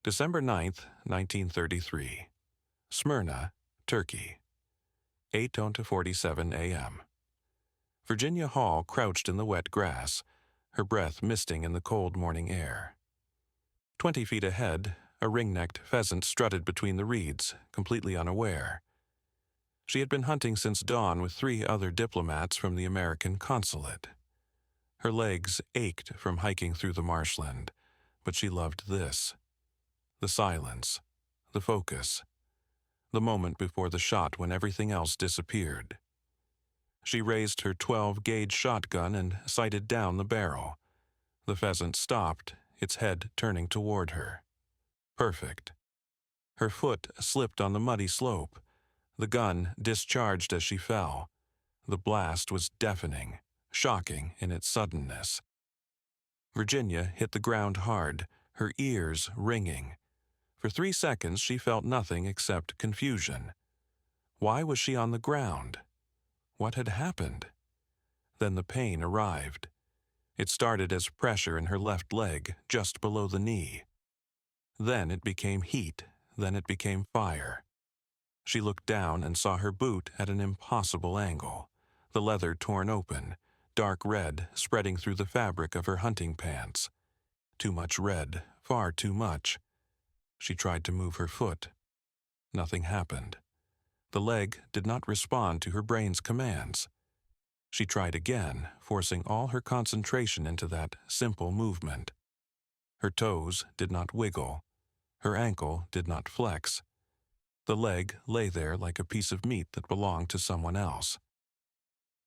December 9th, 1933. Smyrna, Turkey. 8:47 a.m. Virginia Hall crouched in the wet grass, her breath misting in the cold morning air. 20 feet ahead, a ring-necked pheasant strutted between the reeds, completely unaware. She had been hunting since dawn with 3 other diplomats from the American consulate. Her legs ached from hiking through the marshland, but she loved this. The silence, the focus, the moment before the shot when everything else disappeared. She raised her 12-gauge shotgun and sighted down the barrel. The pheasant stopped, its head turning toward her. Perfect. Her foot slipped on the muddy slope. The gun discharged as she fell. The blast was deafening, shocking in its suddenness. Virginia hit the ground hard, her ears ringing. For 3 seconds she felt nothing except confusion. Why was she on the ground? What had happened? Then the pain arrived. It started as pressure in her left leg, just below the knee. Then it became heat, then it became fire. She looked down and saw her boot at an impossible angle, the leather torn open, dark red spreading through the fabric of her hunting pants. Too much red, far too much. She tried to move her foot. Nothing happened. The leg did not respond to her brain's commands. She tried again, forcing all her concentration into that simple movement. Her toes did not wiggle. Her ankle did not flex. The leg lay there like a piece of meat that belonged to someone else.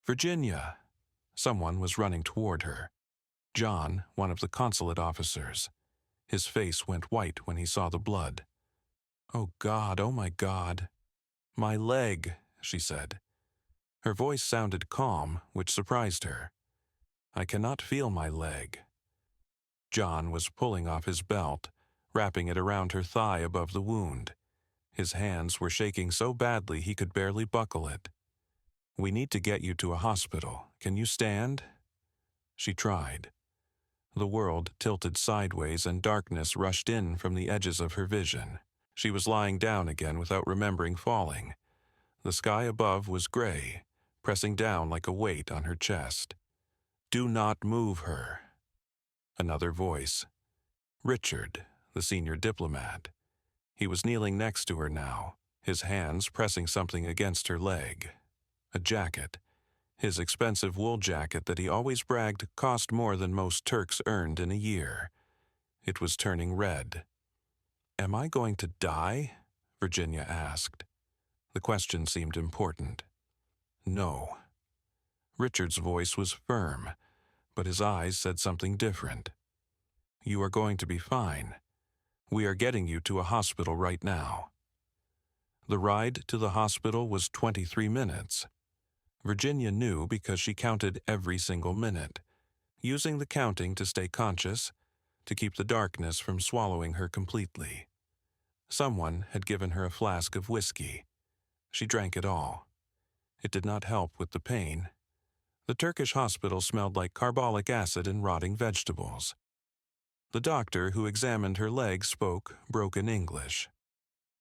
Virginia! Someone was running toward her. John, one of the consulate officers. His face went white when he saw the blood. "Oh God, oh my God." "My leg," she said. Her voice sounded calm, which surprised her. "I cannot feel my leg." John was pulling off his belt, wrapping it around her thigh above the wound. His hands were shaking so badly he could barely buckle it. "We need to get you to a hospital. Can you stand?" She tried. The world tilted sideways and darkness rushed in from the edges of her vision. She was lying down again without remembering falling. The sky above was gray, pressing down like a weight on her chest. "Do not move her." Another voice. Richard, the senior diplomat. He was kneeling next to her now, his hands pressing something against her leg. A jacket. His expensive wool jacket that he always bragged cost more than most Turks earned in a year. It was turning red. "Am I going to die?" Virginia asked. The question seemed important. "No." Richard's voice was firm, but his eyes said something different. "You are going to be fine. We are getting you to a hospital right now." The ride to the hospital was 23 minutes. Virginia knew because she counted every single minute, using the counting to stay conscious, to keep the darkness from swallowing her completely. Someone had given her a flask of whiskey. She drank it all. It did not help with the pain. The Turkish hospital smelled like carbolic acid and rotting vegetables. The doctor who examined her leg spoke broken English.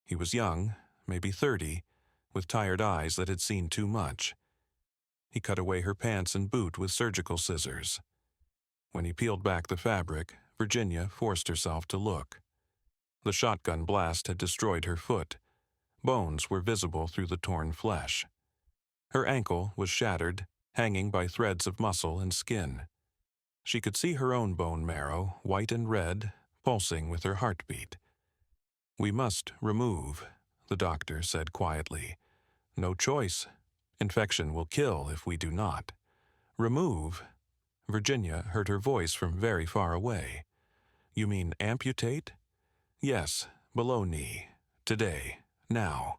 He was young, maybe 30, with tired eyes that had seen too much. He cut away her pants and boot with surgical scissors. When he peeled back the fabric, Virginia forced herself to look. The shotgun blast had destroyed her foot. Bones were visible through the torn flesh. Her ankle was shattered, hanging by threads of muscle and skin. She could see her own bone marrow, white and red, pulsing with her heartbeat. "We must remove," the doctor said quietly. "No choice. Infection will kill if we do not." "Remove?" Virginia heard her voice from very far away. "You mean amputate?" "Yes, below knee. Today. Now."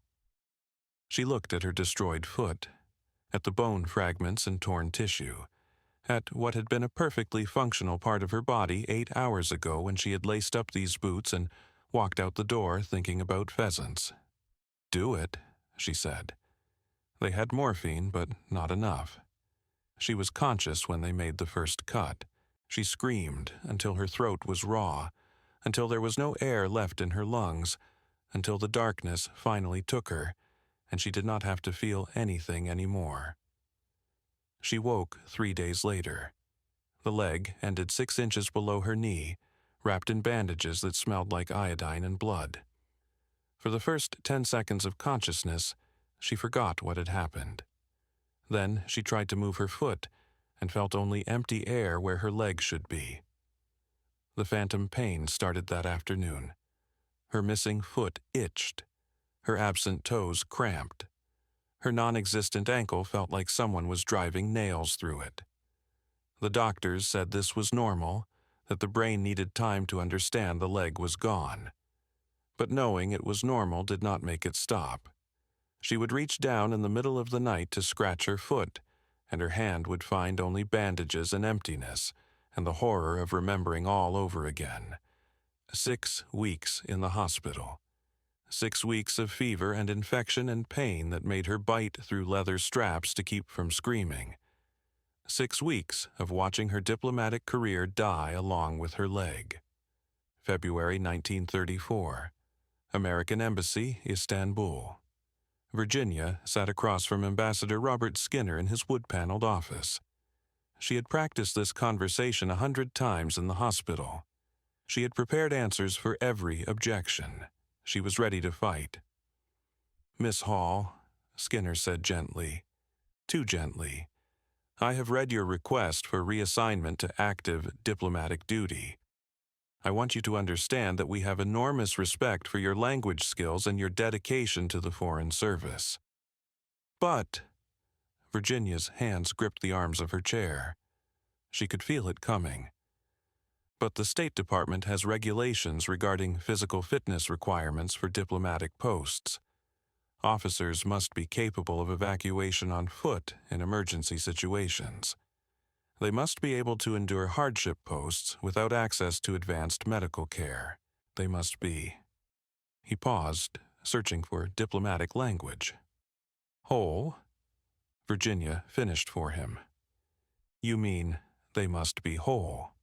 She looked at her destroyed foot, at the bone fragments and torn tissue, at what had been a perfectly functional part of her body 8 hours ago when she had laced up these boots and walked out the door thinking about pheasants. "Do it," she said. They had morphine, but not enough. She was conscious when they made the first cut. She screamed until her throat was raw, until there was no air left in her lungs, until the darkness finally took her, and she did not have to feel anything anymore. She woke 3 days later. The leg ended 6 inches below her knee, wrapped in bandages that smelled like iodine and blood. For the first 10 seconds of consciousness, she forgot what had happened. Then she tried to move her foot and felt only empty air where her leg should be. The phantom pain started that afternoon. Her missing foot itched. Her absent toes cramped. Her non-existent ankle felt like someone was driving nails through it. The doctors said this was normal, that the brain needed time to understand the leg was gone. But knowing it was normal did not make it stop. She would reach down in the middle of the night to scratch her foot, and her hand would find only bandages and emptiness, and the horror of remembering all over again. 6 weeks in the hospital. 6 weeks of fever and infection and pain that made her bite through leather straps to keep from screaming. 6 weeks of watching her diplomatic career die along with her leg. February 1934. American Embassy, Istanbul. Virginia sat across from Ambassador Robert Skinner in his wood-paneled office. She had practiced this conversation 100 times in the hospital. She had prepared answers for every objection. She was ready to fight. "Miss Hall," Skinner said gently, too gently, "I have read your request for reassignment to active diplomatic duty. I want you to understand that we have enormous respect for your language skills and your dedication to the Foreign Service. But," Virginia's hands gripped the arms of her chair. She could feel it coming. "But the State Department has regulations regarding physical fitness requirements for diplomatic posts. Officers must be capable of evacuation on foot in emergency situations. They must be able to endure hardship posts without access to advanced medical care. They must be—" He paused, searching for diplomatic language. "Whole?" Virginia finished for him. "You mean they must be whole?"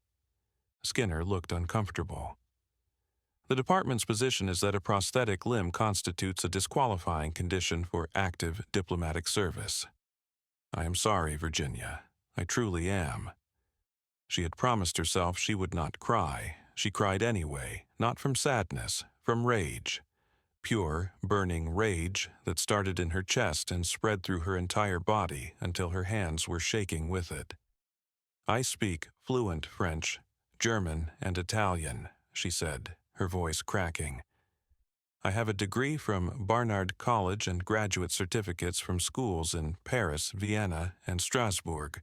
Skinner looked uncomfortable. "The department's position is that a prosthetic limb constitutes a disqualifying condition for active diplomatic service. I am sorry, Virginia. I truly am." She had promised herself she would not cry. She cried anyway, not from sadness, from rage. Pure, burning rage that started in her chest and spread through her entire body until her hands were shaking with it. "I speak fluent French, German, and Italian," she said, her voice cracking. "I have a degree from Barnard College and graduate certificates from schools in Paris, Vienna, and Strasbourg.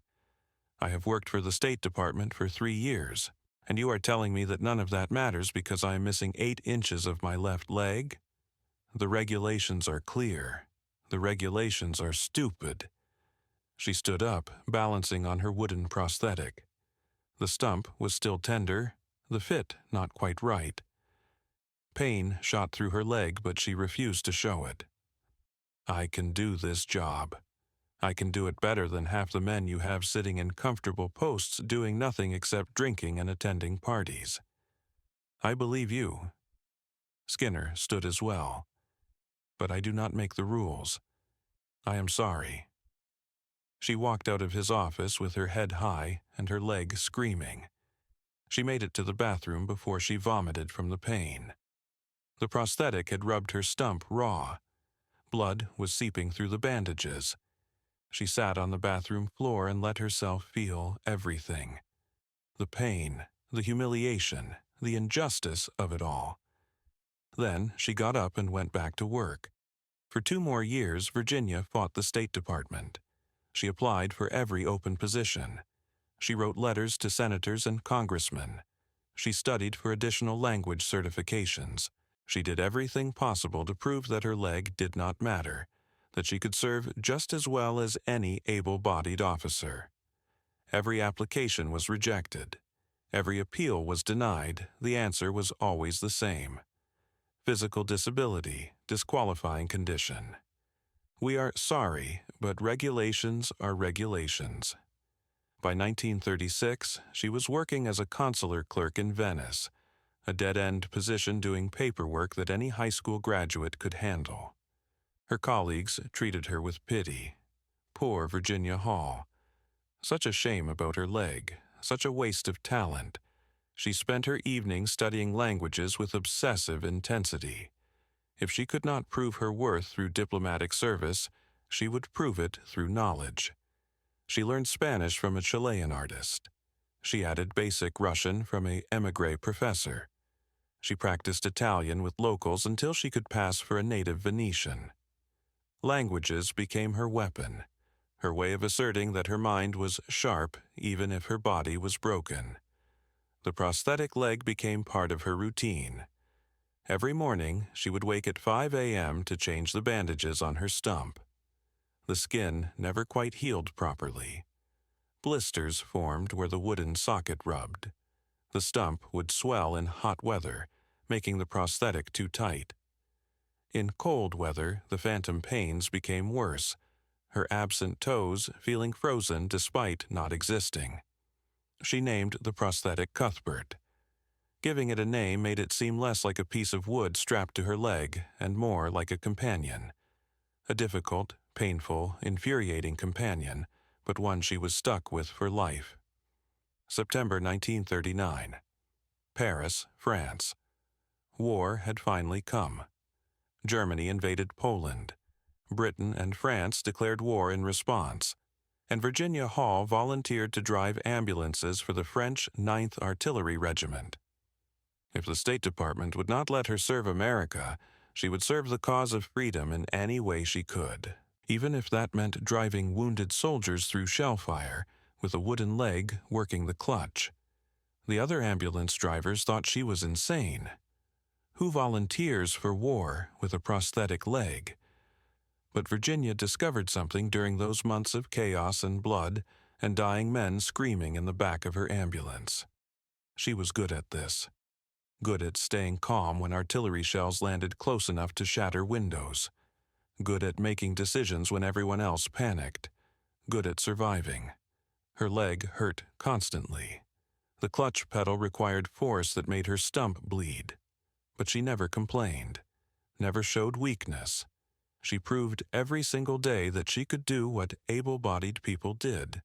I have worked for the State Department for 3 years, and you are telling me that none of that matters because I am missing 8 inches of my left leg? The regulations are clear. The regulations are stupid." She stood up, balancing on her wooden prosthetic. The stump was still tender, the fit not quite right. Pain shot through her leg, but she refused to show it. "I can do this job. I can do it better than half the men you have sitting in comfortable posts doing nothing except drinking and attending parties. I believe you." Skinner stood as well. "But I do not make the rules. I am sorry." She walked out of his office with her head high and her leg screaming. She made it to the bathroom before she vomited from the pain. The prosthetic had rubbed her stump raw. Blood was seeping through the bandages. She sat on the bathroom floor and let herself feel everything. The pain, the humiliation, the injustice of it all. Then she got up and went back to work. For 2 more years, Virginia fought the State Department. She applied for every open position. She wrote letters to senators and congressmen. She studied for additional language certifications. She did everything possible to prove that her leg did not matter, that she could serve just as well as any able-bodied officer. Every application was rejected. Every appeal was denied. The answer was always the same. Physical disability, disqualifying condition. "We are sorry, but regulations are regulations." By 1936, she was working as a consular clerk in Venice, a dead-end position doing paperwork that any high school graduate could handle. Her colleagues treated her with pity. Poor Virginia Hall. Such a shame about her leg, such a waste of talent. She spent her evenings studying languages with obsessive intensity. If she could not prove her worth through diplomatic service, she would prove it through knowledge. She learned Spanish from a Chilean artist. She added basic Russian from an émigré professor. She practiced Italian with locals until she could pass for a native Venetian. Languages became her weapon, her way of asserting that her mind was sharp even if her body was broken. The prosthetic leg became part of her routine. Every morning, she would wake at 5 a.m. to change the bandages on her stump. The skin never quite healed properly. Blisters formed where the wooden socket rubbed. The stump would swell in hot weather, making the prosthetic too tight. In cold weather, the phantom pains became worse, her absent toes feeling frozen despite not existing. She named the prosthetic Cuthbert. Giving it a name made it seem less like a piece of wood strapped to her leg and more like a companion. A difficult, painful, infuriating companion, but one she was stuck with for life. September 1939. Paris, France. War had finally come. Germany invaded Poland. Britain and France declared war in response, and Virginia Hall volunteered to drive ambulances for the French 9th Artillery Regiment. If the State Department would not let her serve America, she would serve the cause of freedom in any way she could, even if that meant driving wounded soldiers through shell fire, with a wooden leg working the clutch. The other ambulance drivers thought she was insane. Who volunteers for war with a prosthetic leg? But Virginia discovered something during those months of chaos and blood and dying men screaming in the back of her ambulance. She was good at this. Good at staying calm when artillery shells landed close enough to shatter windows. Good at making decisions when everyone else panicked. Good at surviving. Her leg hurt constantly. The clutch pedal required force that made her stump bleed. But she never complained, never showed weakness. She proved every single day that she could do what able-bodied people did,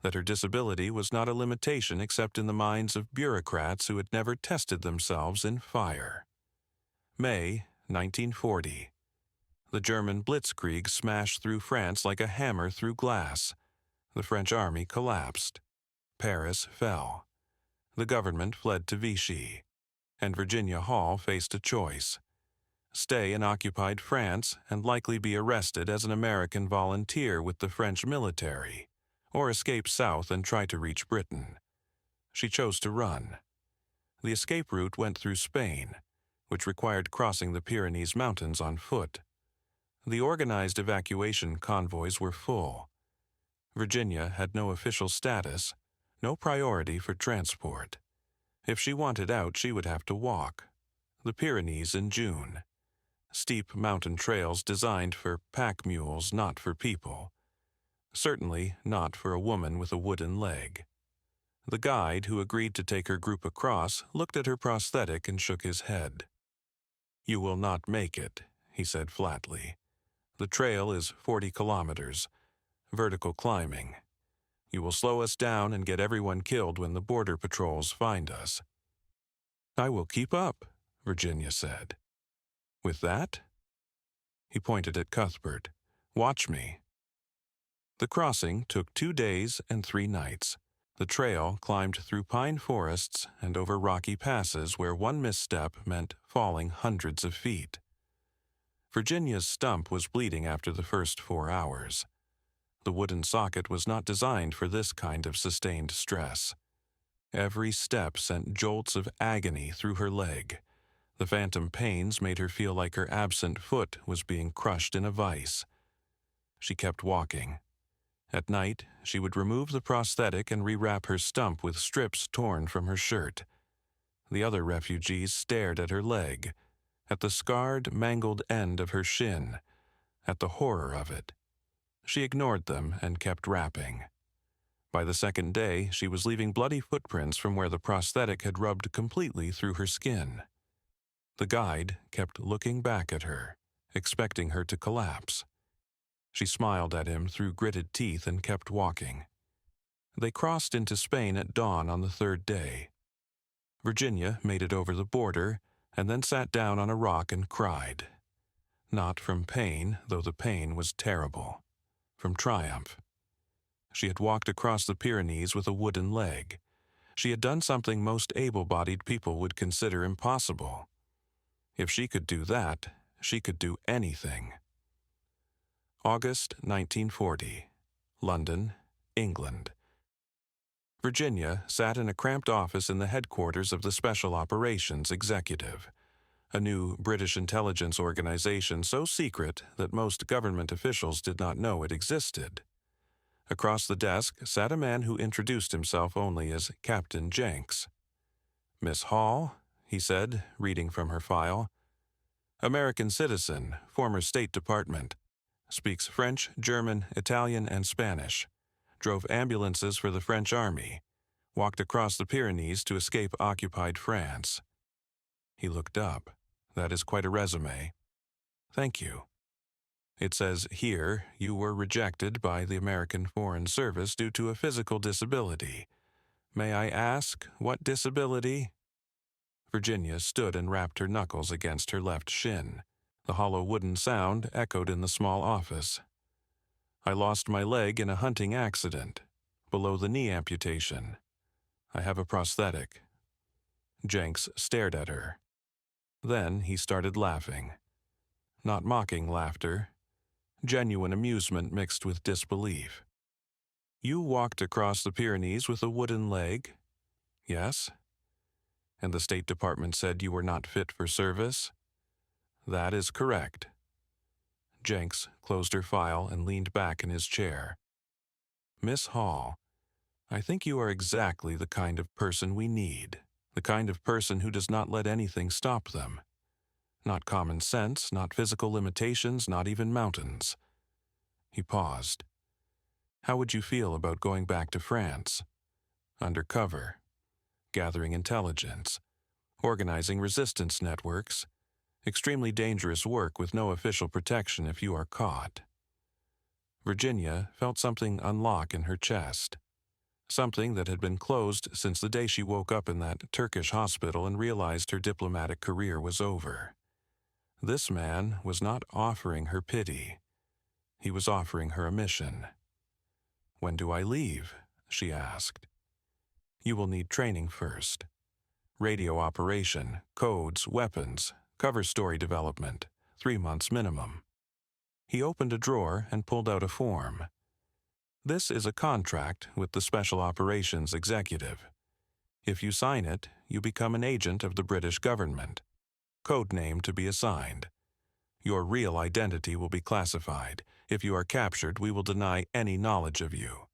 that her disability was not a limitation except in the minds of bureaucrats who had never tested themselves in fire. May 1940. The German blitzkrieg smashed through France like a hammer through glass. The French army collapsed. Paris fell. The government fled to Vichy, and Virginia Hall faced a choice: stay in occupied France and likely be arrested as an American volunteer with the French military, or escape south and try to reach Britain. She chose to run. The escape route went through Spain, which required crossing the Pyrenees Mountains on foot. The organized evacuation convoys were full. Virginia had no official status, no priority for transport. If she wanted out, she would have to walk. The Pyrenees in June. Steep mountain trails designed for pack mules, not for people. Certainly not for a woman with a wooden leg. The guide who agreed to take her group across looked at her prosthetic and shook his head. "You will not make it," he said flatly. "The trail is 40 kilometers, vertical climbing. You will slow us down and get everyone killed when the border patrols find us." "I will keep up," Virginia said. "With that?" He pointed at Cuthbert. "Watch me." The crossing took 2 days and 3 nights. The trail climbed through pine forests and over rocky passes where one misstep meant falling hundreds of feet. Virginia's stump was bleeding after the first 4 hours. The wooden socket was not designed for this kind of sustained stress. Every step sent jolts of agony through her leg. The phantom pains made her feel like her absent foot was being crushed in a vise. She kept walking. At night, she would remove the prosthetic and rewrap her stump with strips torn from her shirt. The other refugees stared at her leg, at the scarred, mangled end of her shin, at the horror of it. She ignored them and kept wrapping. By the second day, she was leaving bloody footprints from where the prosthetic had rubbed completely through her skin. The guide kept looking back at her, expecting her to collapse. She smiled at him through gritted teeth and kept walking. They crossed into Spain at dawn on the third day. Virginia made it over the border and then sat down on a rock and cried. Not from pain, though the pain was terrible. From triumph. She had walked across the Pyrenees with a wooden leg. She had done something most able-bodied people would consider impossible. If she could do that, she could do anything. August 1940. London, England. Virginia sat in a cramped office in the headquarters of the Special Operations Executive, a new British intelligence organization so secret that most government officials did not know it existed. Across the desk sat a man who introduced himself only as Captain Jenks. "Miss Hall," he said, reading from her file. "American citizen, former State Department. Speaks French, German, Italian, and Spanish. Drove ambulances for the French Army. Walked across the Pyrenees to escape occupied France." He looked up. "That is quite a resume." "Thank you. It says here you were rejected by the American Foreign Service due to a physical disability. May I ask what disability?" Virginia stood and rapped her knuckles against her left shin. The hollow wooden sound echoed in the small office. "I lost my leg in a hunting accident. Below the knee amputation. I have a prosthetic." Jenks stared at her. Then he started laughing. Not mocking laughter. Genuine amusement mixed with disbelief. "You walked across the Pyrenees with a wooden leg?" "Yes." "And the State Department said you were not fit for service?" "That is correct." Jenks closed her file and leaned back in his chair. "Miss Hall, I think you are exactly the kind of person we need, the kind of person who does not let anything stop them. Not common sense, not physical limitations, not even mountains." He paused. "How would you feel about going back to France? Undercover, gathering intelligence, organizing resistance networks, extremely dangerous work with no official protection if you are caught." Virginia felt something unlock in her chest, something that had been closed since the day she woke up in that Turkish hospital and realized her diplomatic career was over. This man was not offering her pity. He was offering her a mission. "When do I leave?" she asked. "You will need training first. Radio operation, codes, weapons, cover story development, 3 months minimum." He opened a drawer and pulled out a form. "This is a contract with the Special Operations Executive. If you sign it, you become an agent of the British government. Code name to be assigned. Your real identity will be classified. If you are captured, we will deny any knowledge of you.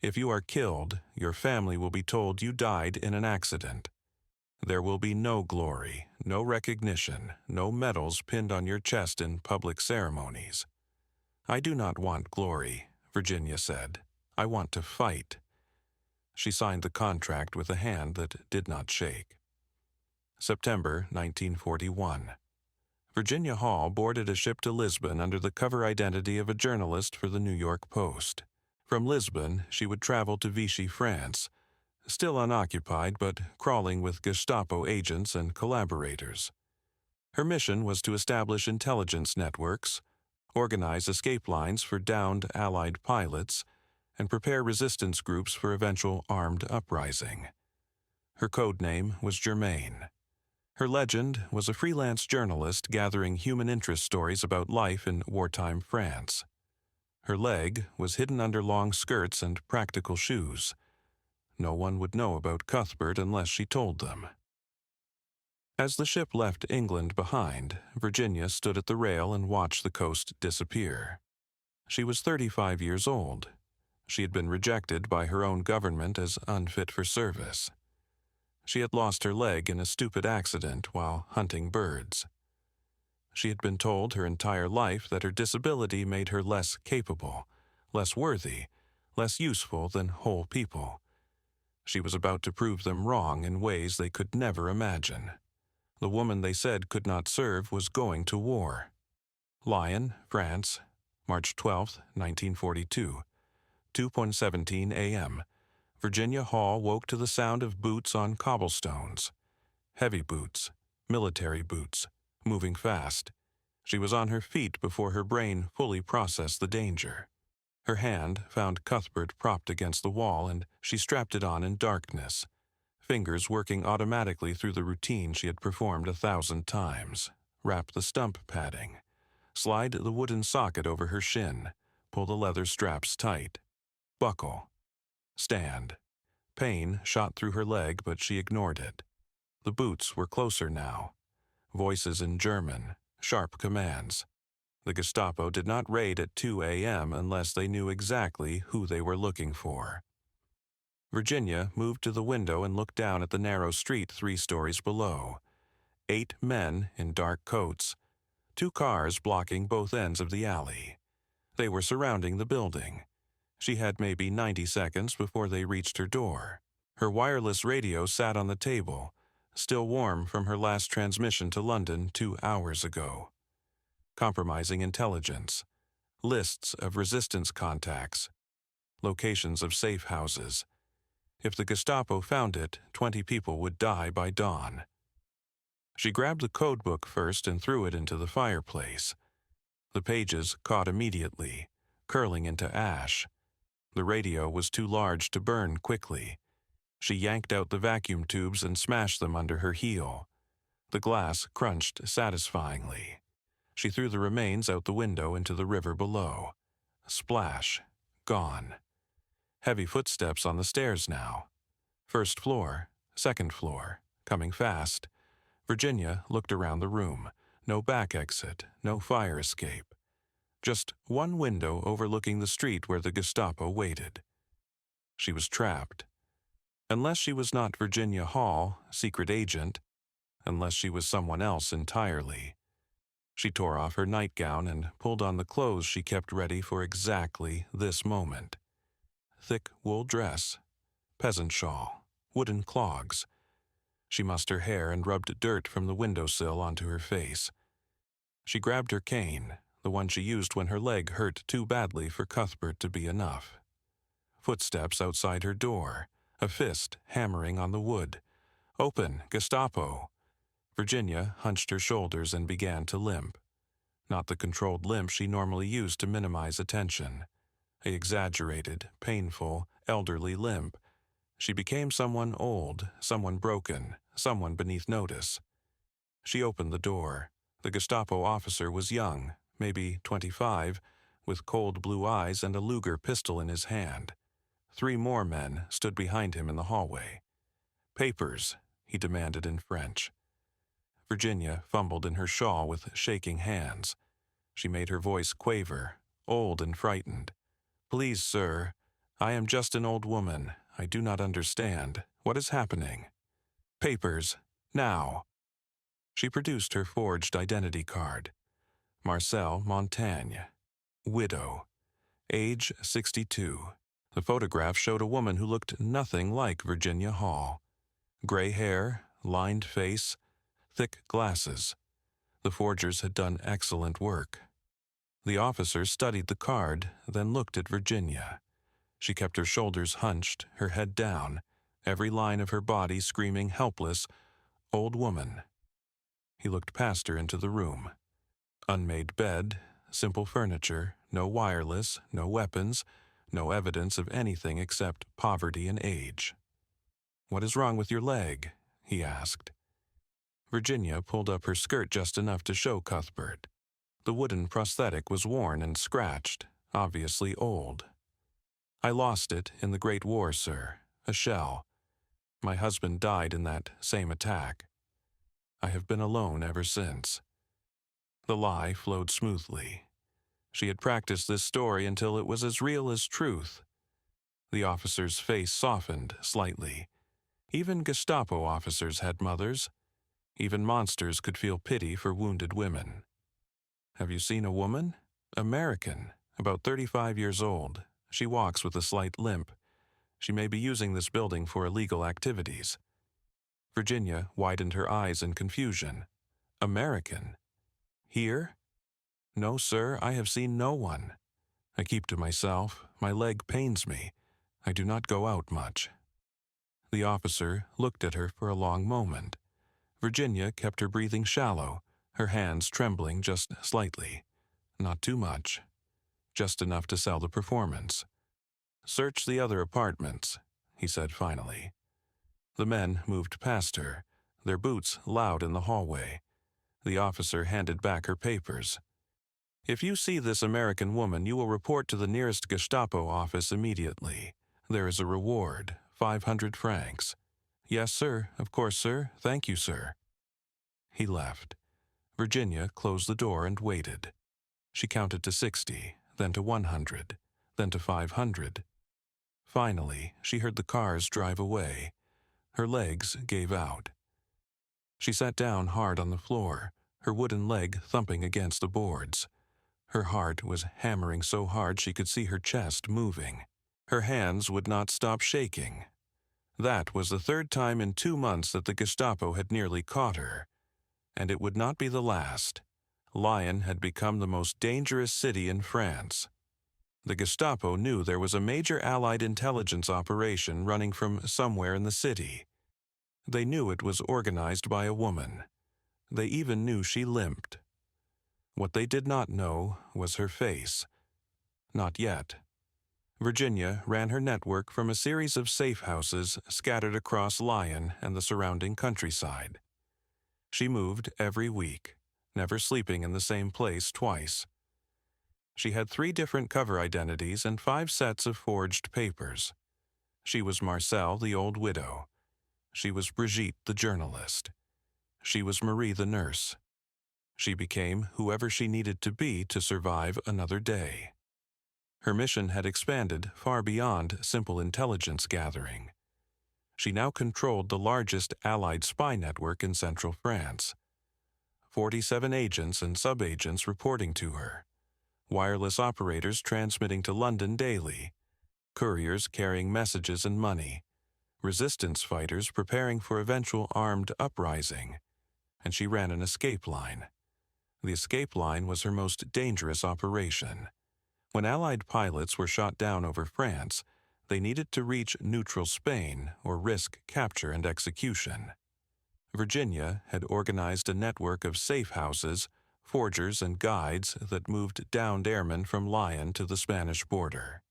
If you are killed, your family will be told you died in an accident. There will be no glory, no recognition, no medals pinned on your chest in public ceremonies." "I do not want glory," Virginia said. "I want to fight." She signed the contract with a hand that did not shake. September 1941. Virginia Hall boarded a ship to Lisbon under the cover identity of a journalist for the New York Post. From Lisbon, she would travel to Vichy, France, still unoccupied but crawling with Gestapo agents and collaborators. Her mission was to establish intelligence networks, organize escape lines for downed Allied pilots, and prepare resistance groups for eventual armed uprising. Her code name was Germaine. Her legend was a freelance journalist gathering human interest stories about life in wartime France. Her leg was hidden under long skirts and practical shoes. No one would know about Cuthbert unless she told them. As the ship left England behind, Virginia stood at the rail and watched the coast disappear. She was 35 years old. She had been rejected by her own government as unfit for service. She had lost her leg in a stupid accident while hunting birds. She had been told her entire life that her disability made her less capable, less worthy, less useful than whole people. She was about to prove them wrong in ways they could never imagine. The woman they said could not serve was going to war. Lyon, France, March 12, 1942, 2:17 a.m. Virginia Hall woke to the sound of boots on cobblestones. Heavy boots, military boots, moving fast. She was on her feet before her brain fully processed the danger. Her hand found Cuthbert propped against the wall, and she strapped it on in darkness, fingers working automatically through the routine she had performed 1,000 times. Wrap the stump padding. Slide the wooden socket over her shin. Pull the leather straps tight. Buckle. Stand. Pain shot through her leg, but she ignored it. The boots were closer now. Voices in German, sharp commands. The Gestapo did not raid at 2 a.m. unless they knew exactly who they were looking for. Virginia moved to the window and looked down at the narrow street 3 stories below. 8 men in dark coats. 2 cars blocking both ends of the alley. They were surrounding the building. She had maybe 90 seconds before they reached her door. Her wireless radio sat on the table, still warm from her last transmission to London 2 hours ago. Compromising intelligence. Lists of resistance contacts. Locations of safe houses. If the Gestapo found it, 20 people would die by dawn. She grabbed the code book first and threw it into the fireplace. The pages caught immediately, curling into ash. The radio was too large to burn quickly. She yanked out the vacuum tubes and smashed them under her heel. The glass crunched satisfyingly. She threw the remains out the window into the river below. Splash. Gone. Heavy footsteps on the stairs now. First floor, second floor, coming fast. Virginia looked around the room. No back exit, no fire escape. Just one window overlooking the street where the Gestapo waited. She was trapped. Unless she was not Virginia Hall, secret agent. Unless she was someone else entirely. She tore off her nightgown and pulled on the clothes she kept ready for exactly this moment. Thick wool dress, peasant shawl, wooden clogs. She mussed her hair and rubbed dirt from the windowsill onto her face. She grabbed her cane, the one she used when her leg hurt too badly for Cuthbert to be enough. Footsteps outside her door, a fist hammering on the wood. Open, Gestapo. Virginia hunched her shoulders and began to limp. Not the controlled limp she normally used to minimize attention. An exaggerated, painful, elderly limp. She became someone old, someone broken, someone beneath notice. She opened the door. The Gestapo officer was young, maybe 25, with cold blue eyes and a Luger pistol in his hand. 3 more men stood behind him in the hallway. Papers, he demanded in French. Virginia fumbled in her shawl with shaking hands. She made her voice quaver, old and frightened. Please, sir, I am just an old woman. I do not understand. What is happening? Papers, now. She produced her forged identity card. Marcel Montaigne. Widow. Age 62. The photograph showed a woman who looked nothing like Virginia Hall. Gray hair, lined face, thick glasses. The forgers had done excellent work. The officer studied the card, then looked at Virginia. She kept her shoulders hunched, her head down, every line of her body screaming helpless, old woman. He looked past her into the room. Unmade bed, simple furniture, no wireless, no weapons, no evidence of anything except poverty and age. "What is wrong with your leg?" he asked. Virginia pulled up her skirt just enough to show Cuthbert. The wooden prosthetic was worn and scratched, obviously old. "I lost it in the Great War, sir. A shell. My husband died in that same attack. I have been alone ever since." The lie flowed smoothly. She had practiced this story until it was as real as truth. The officer's face softened slightly. Even Gestapo officers had mothers. Even monsters could feel pity for wounded women. "Have you seen a woman? American, about 35 years old. She walks with a slight limp. She may be using this building for illegal activities. Virginia widened her eyes in confusion. American? Here? No, sir, I have seen no one. I keep to myself. My leg pains me. I do not go out much. The officer looked at her for a long moment. Virginia kept her breathing shallow, her hands trembling just slightly. Not too much. Just enough to sell the performance. Search the other apartments, he said finally. The men moved past her, their boots loud in the hallway. The officer handed back her papers. If you see this American woman, you will report to the nearest Gestapo office immediately. There is a reward, 500 francs. Yes, sir. Of course, sir. Thank you, sir. He left. Virginia closed the door and waited. She counted to 60, then to 100, then to 500. Finally, she heard the cars drive away. Her legs gave out. She sat down hard on the floor, her wooden leg thumping against the boards. Her heart was hammering so hard she could see her chest moving. Her hands would not stop shaking. That was the third time in 2 months that the Gestapo had nearly caught her. And it would not be the last. Lyon had become the most dangerous city in France. The Gestapo knew there was a major Allied intelligence operation running from somewhere in the city. They knew it was organized by a woman. They even knew she limped. What they did not know was her face. Not yet. Virginia ran her network from a series of safe houses scattered across Lyon and the surrounding countryside. She moved every week, never sleeping in the same place twice. She had 3 different cover identities and 5 sets of forged papers. She was Marcel, the old widow. She was Brigitte, the journalist. She was Marie, the nurse. She became whoever she needed to be to survive another day. Her mission had expanded far beyond simple intelligence gathering. She now controlled the largest Allied spy network in central France. 47 agents and sub-agents reporting to her. Wireless operators transmitting to London daily. Couriers carrying messages and money. Resistance fighters preparing for eventual armed uprising. And she ran an escape line. The escape line was her most dangerous operation. When Allied pilots were shot down over France, they needed to reach neutral Spain or risk capture and execution. Virginia had organized a network of safe houses, forgers, and guides that moved downed airmen from Lyon to the Spanish border.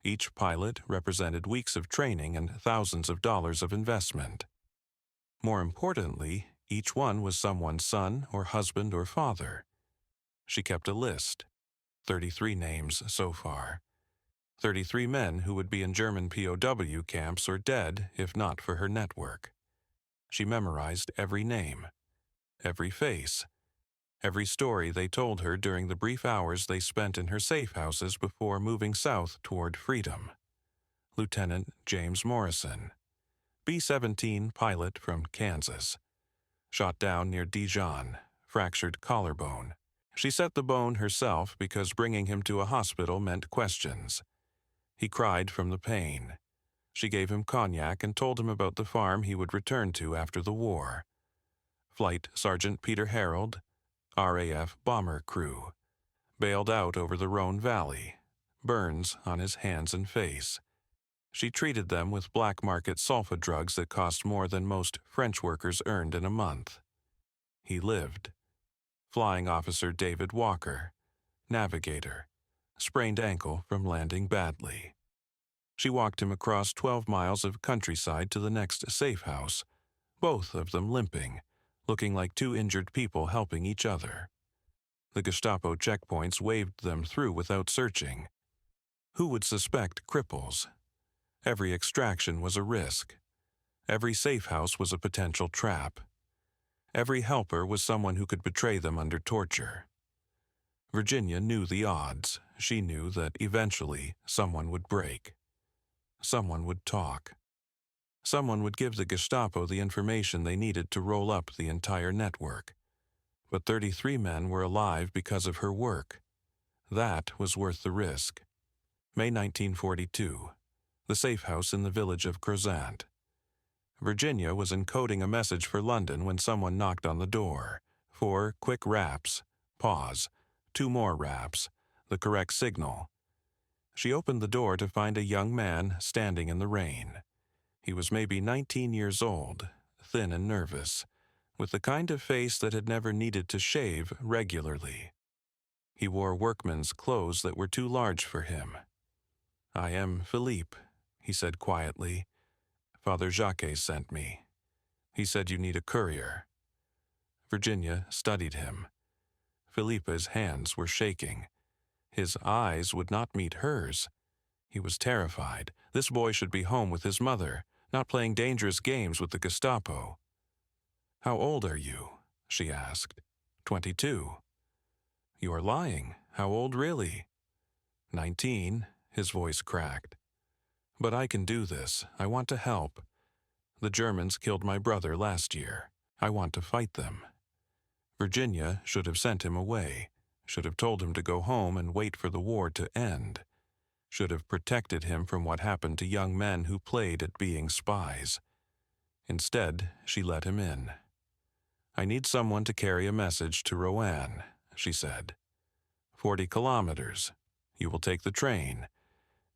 Each pilot represented weeks of training and thousands of dollars of investment. More importantly, each one was someone's son or husband or father. She kept a list. 33 names so far. 33 men who would be in German POW camps or dead if not for her network. She memorized every name, every face, every story they told her during the brief hours they spent in her safe houses before moving south toward freedom. Lieutenant James Morrison, B-17 pilot from Kansas. Shot down near Dijon, fractured collarbone. She set the bone herself because bringing him to a hospital meant questions. He cried from the pain. She gave him cognac and told him about the farm he would return to after the war. Flight Sergeant Peter Harold, RAF bomber crew. Bailed out over the Rhone Valley. Burns on his hands and face. She treated them with black market sulfa drugs that cost more than most French workers earned in a month. He lived. Flying Officer David Walker, navigator, sprained ankle from landing badly. She walked him across 12 miles of countryside to the next safe house, both of them limping, looking like 2 injured people helping each other. The Gestapo checkpoints waved them through without searching. Who would suspect cripples? Every extraction was a risk. Every safe house was a potential trap. Every helper was someone who could betray them under torture. Virginia knew the odds. She knew that eventually someone would break. Someone would talk. Someone would give the Gestapo the information they needed to roll up the entire network. But 33 men were alive because of her work. That was worth the risk. May 1942. The safe house in the village of Crozant. Virginia was encoding a message for London when someone knocked on the door. 4 quick raps. Pause. 2 more raps. The correct signal. She opened the door to find a young man standing in the rain. He was maybe 19 years old, thin and nervous, with the kind of face that had never needed to shave regularly. He wore workman's clothes that were too large for him. "I am Philippe," he said quietly. "Father Jacques sent me. He said you need a courier." Virginia studied him. Philippe's hands were shaking. His eyes would not meet hers. He was terrified. This boy should be home with his mother, not playing dangerous games with the Gestapo. "How old are you?" she asked. 22. "You are lying. How old really?" 19, his voice cracked. "But I can do this. I want to help. The Germans killed my brother last year. I want to fight them." Virginia should have sent him away, should have told him to go home and wait for the war to end, should have protected him from what happened to young men who played at being spies. Instead, she let him in. "I need someone to carry a message to Rouen," she said. 40 kilometers. You will take the train.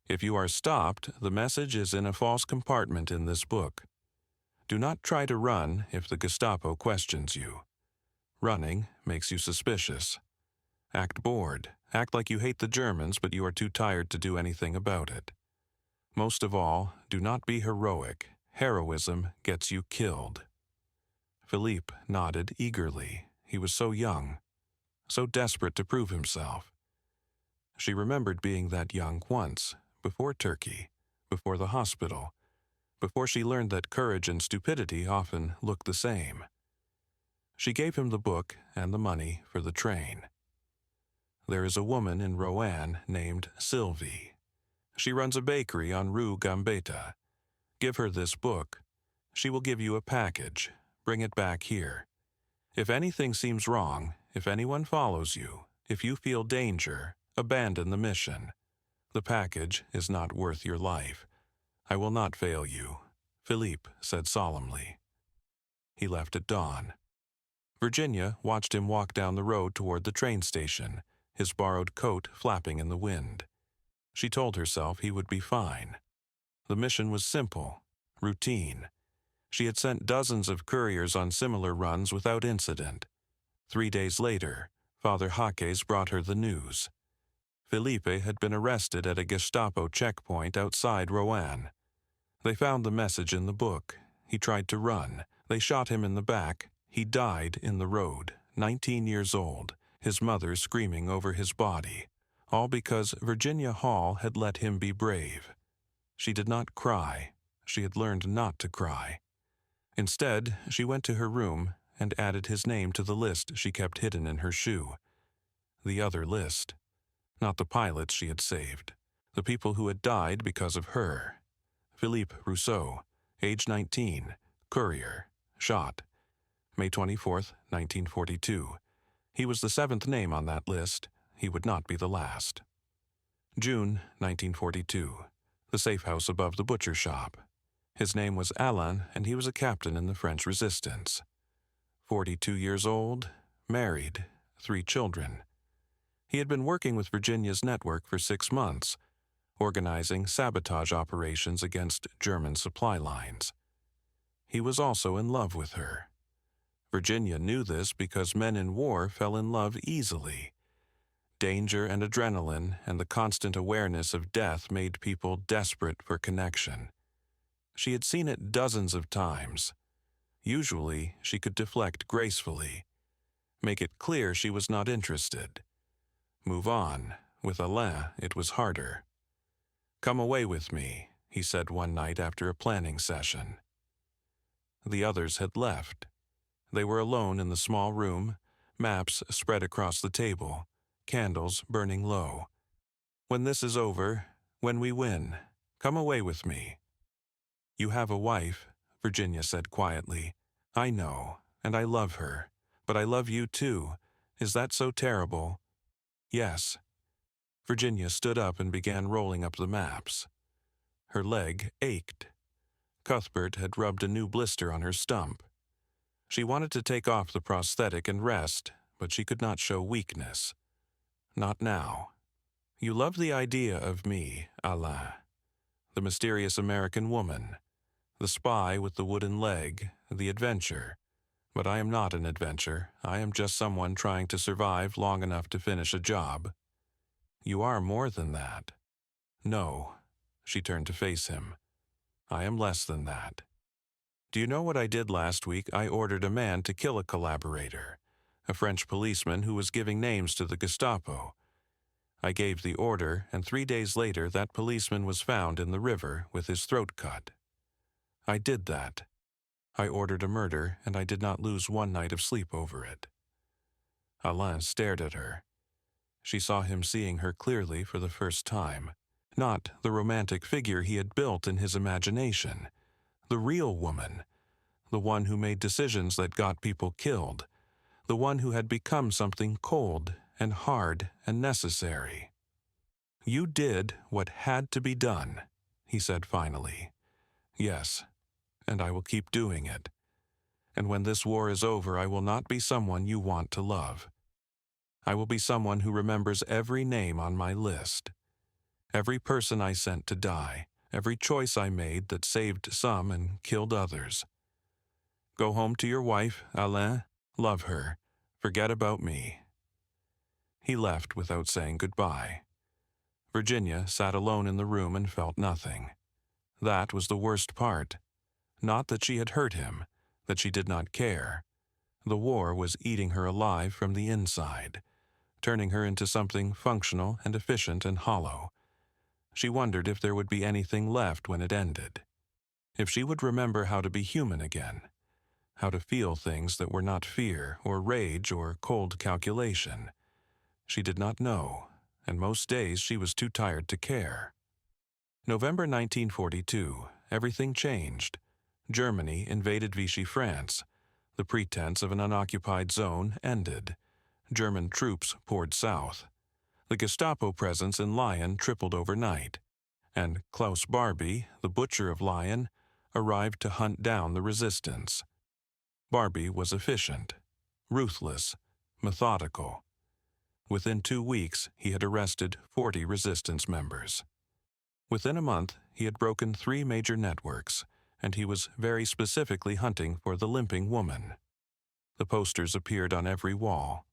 If you are stopped, the message is in a false compartment in this book. Do not try to run if the Gestapo questions you. Running makes you suspicious. Act bored. Act like you hate the Germans, but you are too tired to do anything about it. Most of all, do not be heroic. Heroism gets you killed. Philippe nodded eagerly. He was so young, so desperate to prove himself. She remembered being that young once, before Turkey, before the hospital, before she learned that courage and stupidity often look the same. She gave him the book and the money for the train. "There is a woman in Rouen named Sylvie. She runs a bakery on Rue Gambetta. Give her this book. She will give you a package. Bring it back here. If anything seems wrong, if anyone follows you, if you feel danger, abandon the mission. The package is not worth your life. I will not fail you," Philippe said solemnly. He left at dawn. Virginia watched him walk down the road toward the train station, his borrowed coat flapping in the wind. She told herself he would be fine. The mission was simple, routine. She had sent dozens of couriers on similar runs without incident. 3 days later, Father Jacques brought her the news. Philippe had been arrested at a Gestapo checkpoint outside Rouen. They found the message in the book. He tried to run. They shot him in the back. He died in the road, 19 years old, his mother screaming over his body, all because Virginia Hall had let him be brave. She did not cry. She had learned not to cry. Instead, she went to her room and added his name to the list she kept hidden in her shoe. The other list. Not the pilots she had saved. The people who had died because of her. Philippe Rousseau, age 19, courier, shot. May 24, 1942. He was the 7th name on that list. He would not be the last. June 1942. The safe house above the butcher shop. His name was Alain, and he was a captain in the French Resistance. 42 years old, married, 3 children. He had been working with Virginia's network for 6 months, organizing sabotage operations against German supply lines. He was also in love with her. Virginia knew this because men in war fell in love easily. Danger and adrenaline and the constant awareness of death made people desperate for connection. She had seen it dozens of times. Usually, she could deflect gracefully, make it clear she was not interested. Move on. With Alain, it was harder. "Come away with me," he said one night after a planning session. The others had left. They were alone in the small room, maps spread across the table, candles burning low. "When this is over, when we win, come away with me." "You have a wife," Virginia said quietly. "I know, and I love her. But I love you too. Is that so terrible?" "Yes." Virginia stood up and began rolling up the maps. Her leg ached. Cuthbert had rubbed a new blister on her stump. She wanted to take off the prosthetic and rest, but she could not show weakness. Not now. You love the idea of me, Alain. The mysterious American woman. The spy with the wooden leg, the adventure. But I am not an adventure. I am just someone trying to survive long enough to finish a job. You are more than that. No. She turned to face him. I am less than that. Do you know what I did last week? I ordered a man to kill a collaborator, a French policeman who was giving names to the Gestapo. I gave the order, and 3 days later that policeman was found in the river with his throat cut. I did that. I ordered a murder, and I did not lose one night of sleep over it. Alain stared at her. She saw him seeing her clearly for the first time. Not the romantic figure he had built in his imagination. The real woman. The one who made decisions that got people killed. The one who had become something cold and hard and necessary. You did what had to be done, he said finally. Yes, and I will keep doing it. And when this war is over, I will not be someone you want to love. I will be someone who remembers every name on my list. Every person I sent to die. Every choice I made that saved some and killed others. Go home to your wife, Alain. Love her. Forget about me. He left without saying goodbye. Virginia sat alone in the room and felt nothing. That was the worst part. Not that she had hurt him, that she did not care. The war was eating her alive from the inside, turning her into something functional and efficient and hollow. She wondered if there would be anything left when it ended. If she would remember how to be human again, how to feel things that were not fear or rage or cold calculation. She did not know, and most days she was too tired to care. November 1942, everything changed. Germany invaded Vichy France. The pretense of an unoccupied zone ended. German troops poured south. The Gestapo presence in Lyon tripled overnight, and Klaus Barbie, the butcher of Lyon, arrived to hunt down the resistance. Barbie was efficient, ruthless, methodical. Within 2 weeks, he had arrested 40 resistance members. Within a month, he had broken 3 major networks, and he was very specifically hunting for the limping woman. The posters appeared on every wall.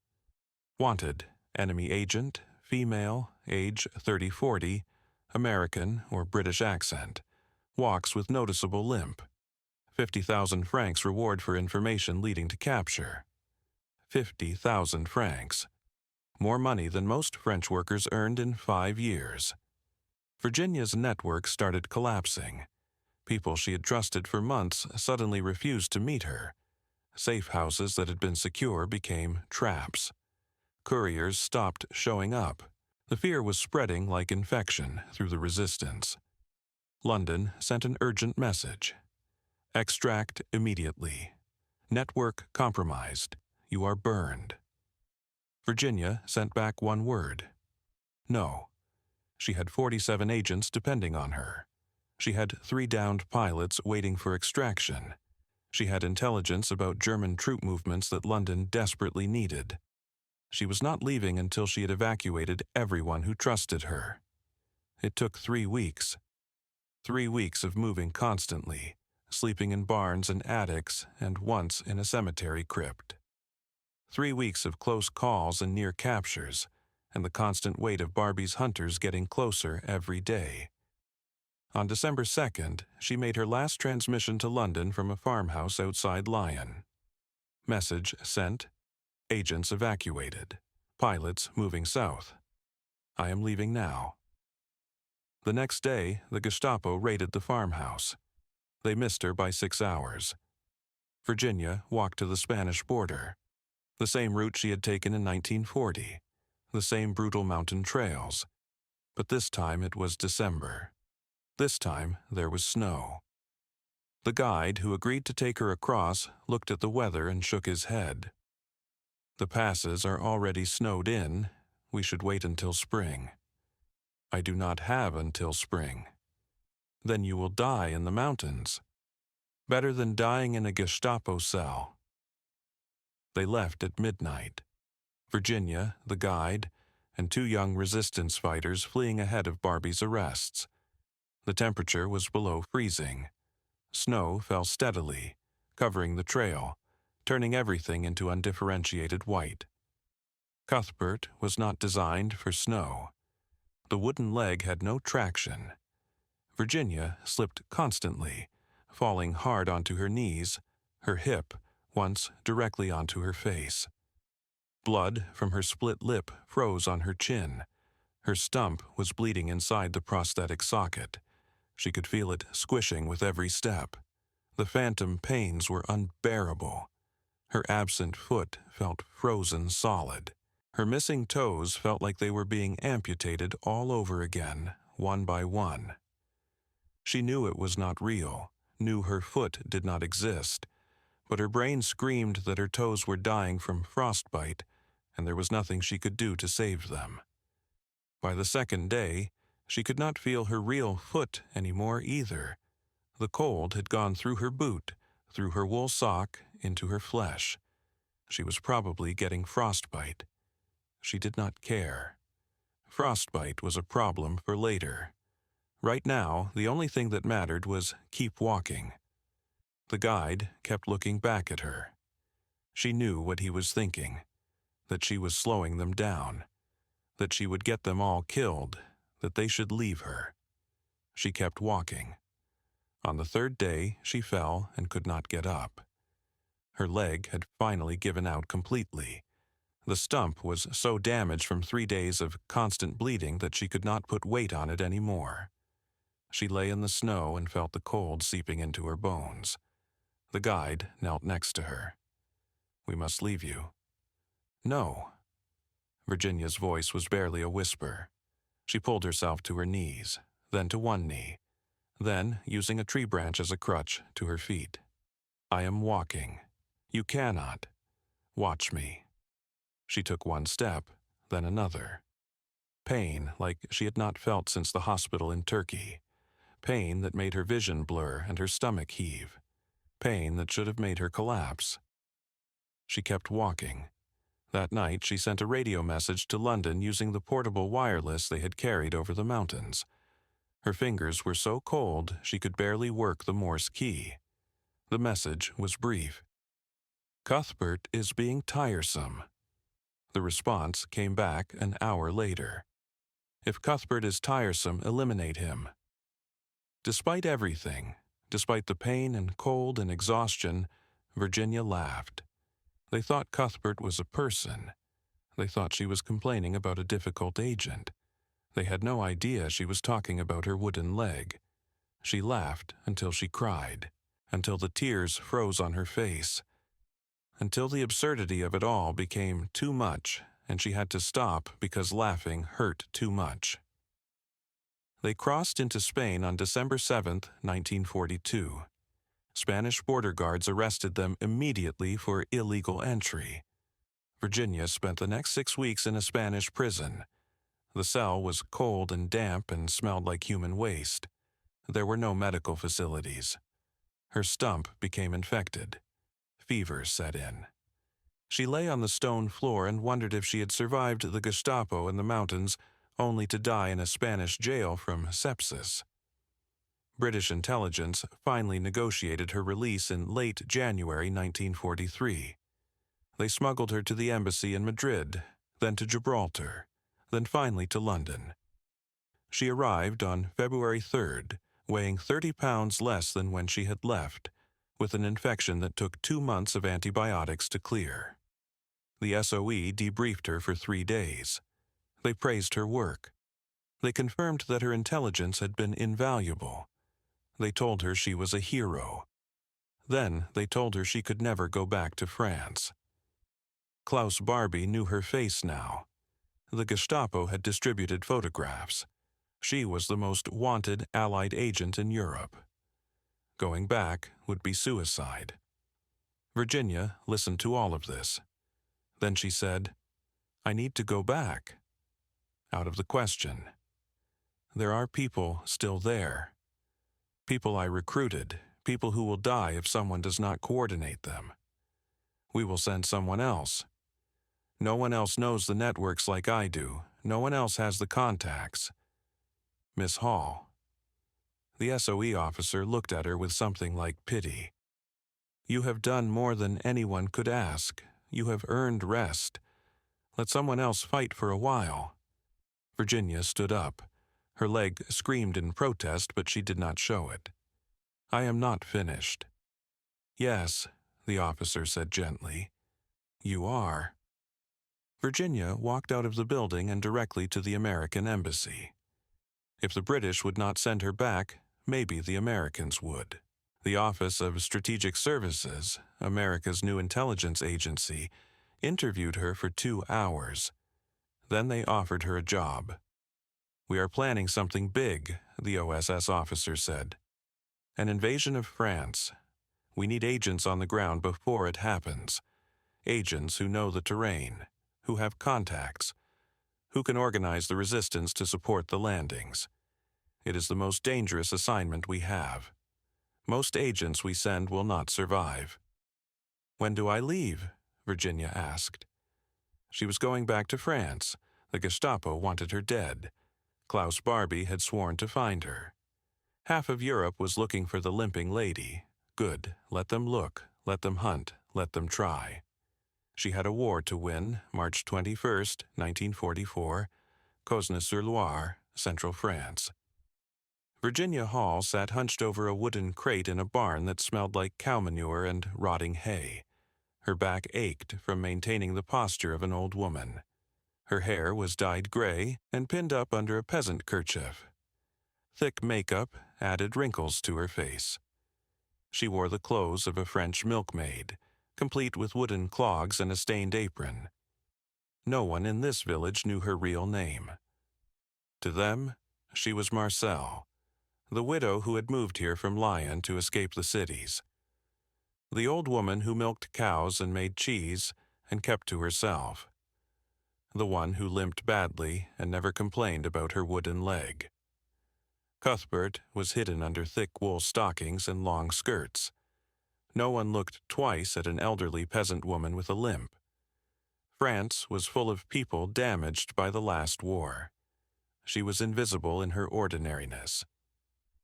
Wanted, enemy agent, female, age 30-40, American or British accent, walks with noticeable limp. 50,000 francs reward for information leading to capture. 50,000 francs. More money than most French workers earned in 5 years. Virginia's network started collapsing. People she had trusted for months suddenly refused to meet her. Safe houses that had been secure became traps. Couriers stopped showing up. The fear was spreading like infection through the resistance. London sent an urgent message. Extract immediately. Network compromised. You are burned. Virginia sent back one word. No. She had 47 agents depending on her. She had 3 downed pilots waiting for extraction. She had intelligence about German troop movements that London desperately needed. She was not leaving until she had evacuated everyone who trusted her. It took 3 weeks. 3 weeks of moving constantly, sleeping in barns and attics, and once in a cemetery crypt. 3 weeks of close calls and near captures, and the constant weight of Barbie's hunters getting closer every day. On December 2nd, she made her last transmission to London from a farmhouse outside Lyon. Message sent. Agents evacuated. Pilots moving south. I am leaving now. The next day, the Gestapo raided the farmhouse. They missed her by 6 hours. Virginia walked to the Spanish border. The same route she had taken in 1940. The same brutal mountain trails. But this time it was December. This time there was snow. The guide, who agreed to take her across, looked at the weather and shook his head. The passes are already snowed in. We should wait until spring. I do not have until spring. Then you will die in the mountains. Better than dying in a Gestapo cell. They left at midnight. Virginia, the guide, and 2 young resistance fighters fleeing ahead of Barbie's arrests. The temperature was below freezing. Snow fell steadily, covering the trail, turning everything into undifferentiated white. Cuthbert was not designed for snow. The wooden leg had no traction. Virginia slipped constantly, falling hard onto her knees, her hip once directly onto her face. Blood from her split lip froze on her chin. Her stump was bleeding inside the prosthetic socket. She could feel it squishing with every step. The phantom pains were unbearable. Her absent foot felt frozen solid. Her missing toes felt like they were being amputated all over again, one by one. She knew it was not real, knew her foot did not exist, but her brain screamed that her toes were dying from frostbite, and there was nothing she could do to save them. By the second day, she could not feel her real foot anymore either. The cold had gone through her boot, through her wool sock, into her flesh. She was probably getting frostbite. She did not care. Frostbite was a problem for later. Right now, the only thing that mattered was keep walking. The guide kept looking back at her. She knew what he was thinking, that she was slowing them down, that she would get them all killed, that they should leave her. She kept walking. On the 3rd day, she fell and could not get up. Her leg had finally given out completely. The stump was so damaged from 3 days of constant bleeding that she could not put weight on it anymore. She lay in the snow and felt the cold seeping into her bones. The guide knelt next to her. "We must leave you." "No." Virginia's voice was barely a whisper. She pulled herself to her knees, then to one knee, then, using a tree branch as a crutch, to her feet. "I am walking. You cannot. Watch me." She took one step, then another. Pain like she had not felt since the hospital in Turkey. Pain that made her vision blur and her stomach heave. Pain that should have made her collapse. She kept walking. That night she sent a radio message to London using the portable wireless they had carried over the mountains. Her fingers were so cold she could barely work the Morse key. The message was brief. "Cuthbert is being tiresome." The response came back an hour later. "If Cuthbert is tiresome, eliminate him." Despite everything, despite the pain and cold and exhaustion, Virginia laughed. They thought Cuthbert was a person. They thought she was complaining about a difficult agent. They had no idea she was talking about her wooden leg. She laughed until she cried, until the tears froze on her face, until the absurdity of it all became too much and she had to stop because laughing hurt too much. They crossed into Spain on December 7, 1942. Spanish border guards arrested them immediately for illegal entry. Virginia spent the next 6 weeks in a Spanish prison. The cell was cold and damp and smelled like human waste. There were no medical facilities. Her stump became infected. Fever set in. She lay on the stone floor and wondered if she had survived the Gestapo in the mountains only to die in a Spanish jail from sepsis. British intelligence finally negotiated her release in late January 1943. They smuggled her to the embassy in Madrid, then to Gibraltar, then finally to London. She arrived on February 3rd, weighing 30 pounds less than when she had left, with an infection that took 2 months of antibiotics to clear. The SOE debriefed her for 3 days. They praised her work. They confirmed that her intelligence had been invaluable. They told her she was a hero. Then they told her she could never go back to France. Klaus Barbie knew her face now. The Gestapo had distributed photographs. She was the most wanted Allied agent in Europe. Going back would be suicide. Virginia listened to all of this. Then she said, "I need to go back." Out of the question. There are people still there. People I recruited, people who will die if someone does not coordinate them. We will send someone else. No one else knows the networks like I do. No one else has the contacts. Miss Hall. The SOE officer looked at her with something like pity. You have done more than anyone could ask. You have earned rest. Let someone else fight for a while. Virginia stood up. Her leg screamed in protest, but she did not show it. I am not finished. Yes, the officer said gently. You are. Virginia walked out of the building and directly to the American embassy. If the British would not send her back, maybe the Americans would. The Office of Strategic Services, America's new intelligence agency, interviewed her for 2 hours. Then they offered her a job. We are planning something big, the OSS officer said. An invasion of France. We need agents on the ground before it happens. Agents who know the terrain, who have contacts, who can organize the resistance to support the landings. It is the most dangerous assignment we have. Most agents we send will not survive. When do I leave? Virginia asked. She was going back to France. The Gestapo wanted her dead. Klaus Barbie had sworn to find her. Half of Europe was looking for the limping lady. Good, let them look, let them hunt, let them try. She had a war to win, March 21st, 1944, Cosne-sur-Loire, Central France. Virginia Hall sat hunched over a wooden crate in a barn that smelled like cow manure and rotting hay. Her back ached from maintaining the posture of an old woman. Her hair was dyed gray and pinned up under a peasant kerchief. Thick makeup added wrinkles to her face. She wore the clothes of a French milkmaid, complete with wooden clogs and a stained apron. No one in this village knew her real name. To them, she was Marcel, the widow who had moved here from Lyon to escape the cities. The old woman who milked cows and made cheese and kept to herself. The one who limped badly and never complained about her wooden leg. Cuthbert was hidden under thick wool stockings and long skirts. No one looked twice at an elderly peasant woman with a limp. France was full of people damaged by the last war. She was invisible in her ordinariness.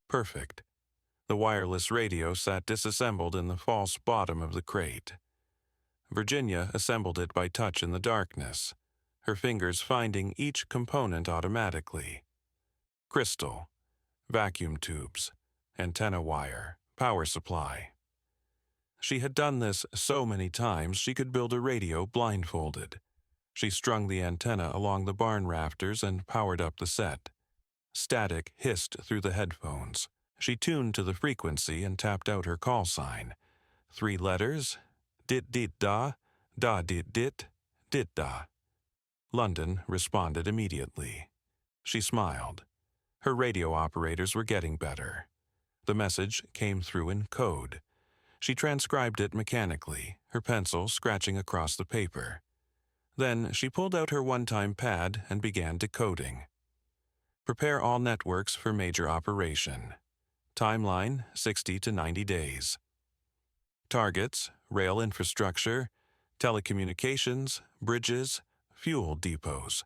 Perfect. The wireless radio sat disassembled in the false bottom of the crate. Virginia assembled it by touch in the darkness, her fingers finding each component automatically. Crystal, vacuum tubes, antenna wire, power supply. She had done this so many times she could build a radio blindfolded. She strung the antenna along the barn rafters and powered up the set. Static hissed through the headphones. She tuned to the frequency and tapped out her call sign. 3 letters, dit-dit-da, da-dit-dit, dit-da. London responded immediately. She smiled. Her radio operators were getting better. The message came through in code. She transcribed it mechanically, her pencil scratching across the paper. Then she pulled out her one-time pad and began decoding. Prepare all networks for major operation. Timeline, 60 to 90 days. Targets, rail infrastructure, telecommunications, bridges, fuel depots.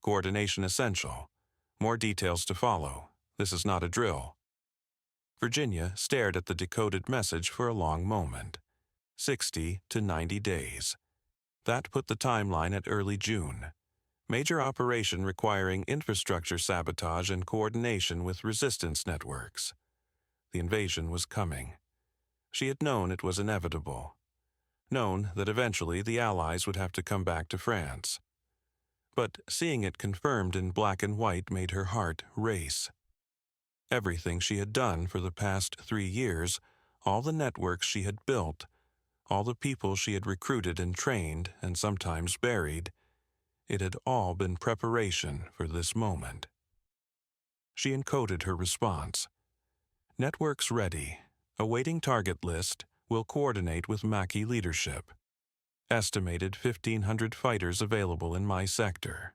Coordination essential. More details to follow. This is not a drill. Virginia stared at the decoded message for a long moment. 60 to 90 days. That put the timeline at early June. Major operation requiring infrastructure sabotage and coordination with resistance networks. The invasion was coming. She had known it was inevitable. Known that eventually the Allies would have to come back to France. But seeing it confirmed in black and white made her heart race. Everything she had done for the past 3 years, all the networks she had built, all the people she had recruited and trained and sometimes buried, it had all been preparation for this moment. She encoded her response. Networks ready. Awaiting target list. Will coordinate with Maquis leadership. Estimated 1,500 fighters available in my sector.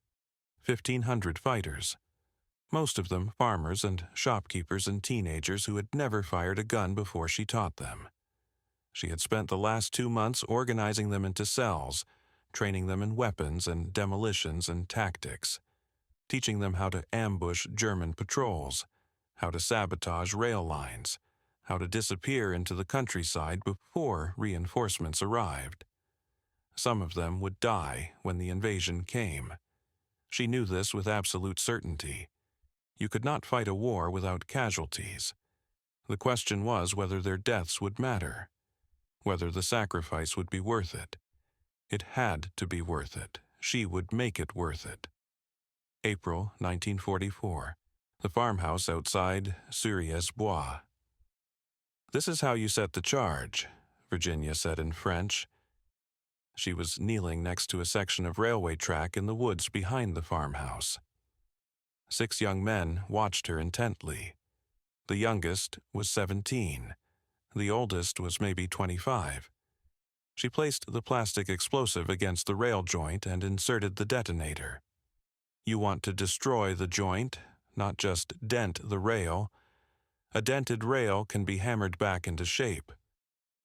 1,500 fighters. most of them farmers and shopkeepers and teenagers who had never fired a gun before she taught them. She had spent the last 2 months organizing them into cells, training them in weapons and demolitions and tactics, teaching them how to ambush German patrols, how to sabotage rail lines, how to disappear into the countryside before reinforcements arrived. Some of them would die when the invasion came. She knew this with absolute certainty. You could not fight a war without casualties. The question was whether their deaths would matter, whether the sacrifice would be worth it. It had to be worth it. She would make it worth it. April 1944. The farmhouse outside Suries-Bois. "This is how you set the charge," Virginia said in French. She was kneeling next to a section of railway track in the woods behind the farmhouse. 6 young men watched her intently. The youngest was 17. The oldest was maybe 25. She placed the plastic explosive against the rail joint and inserted the detonator. You want to destroy the joint, not just dent the rail. A dented rail can be hammered back into shape.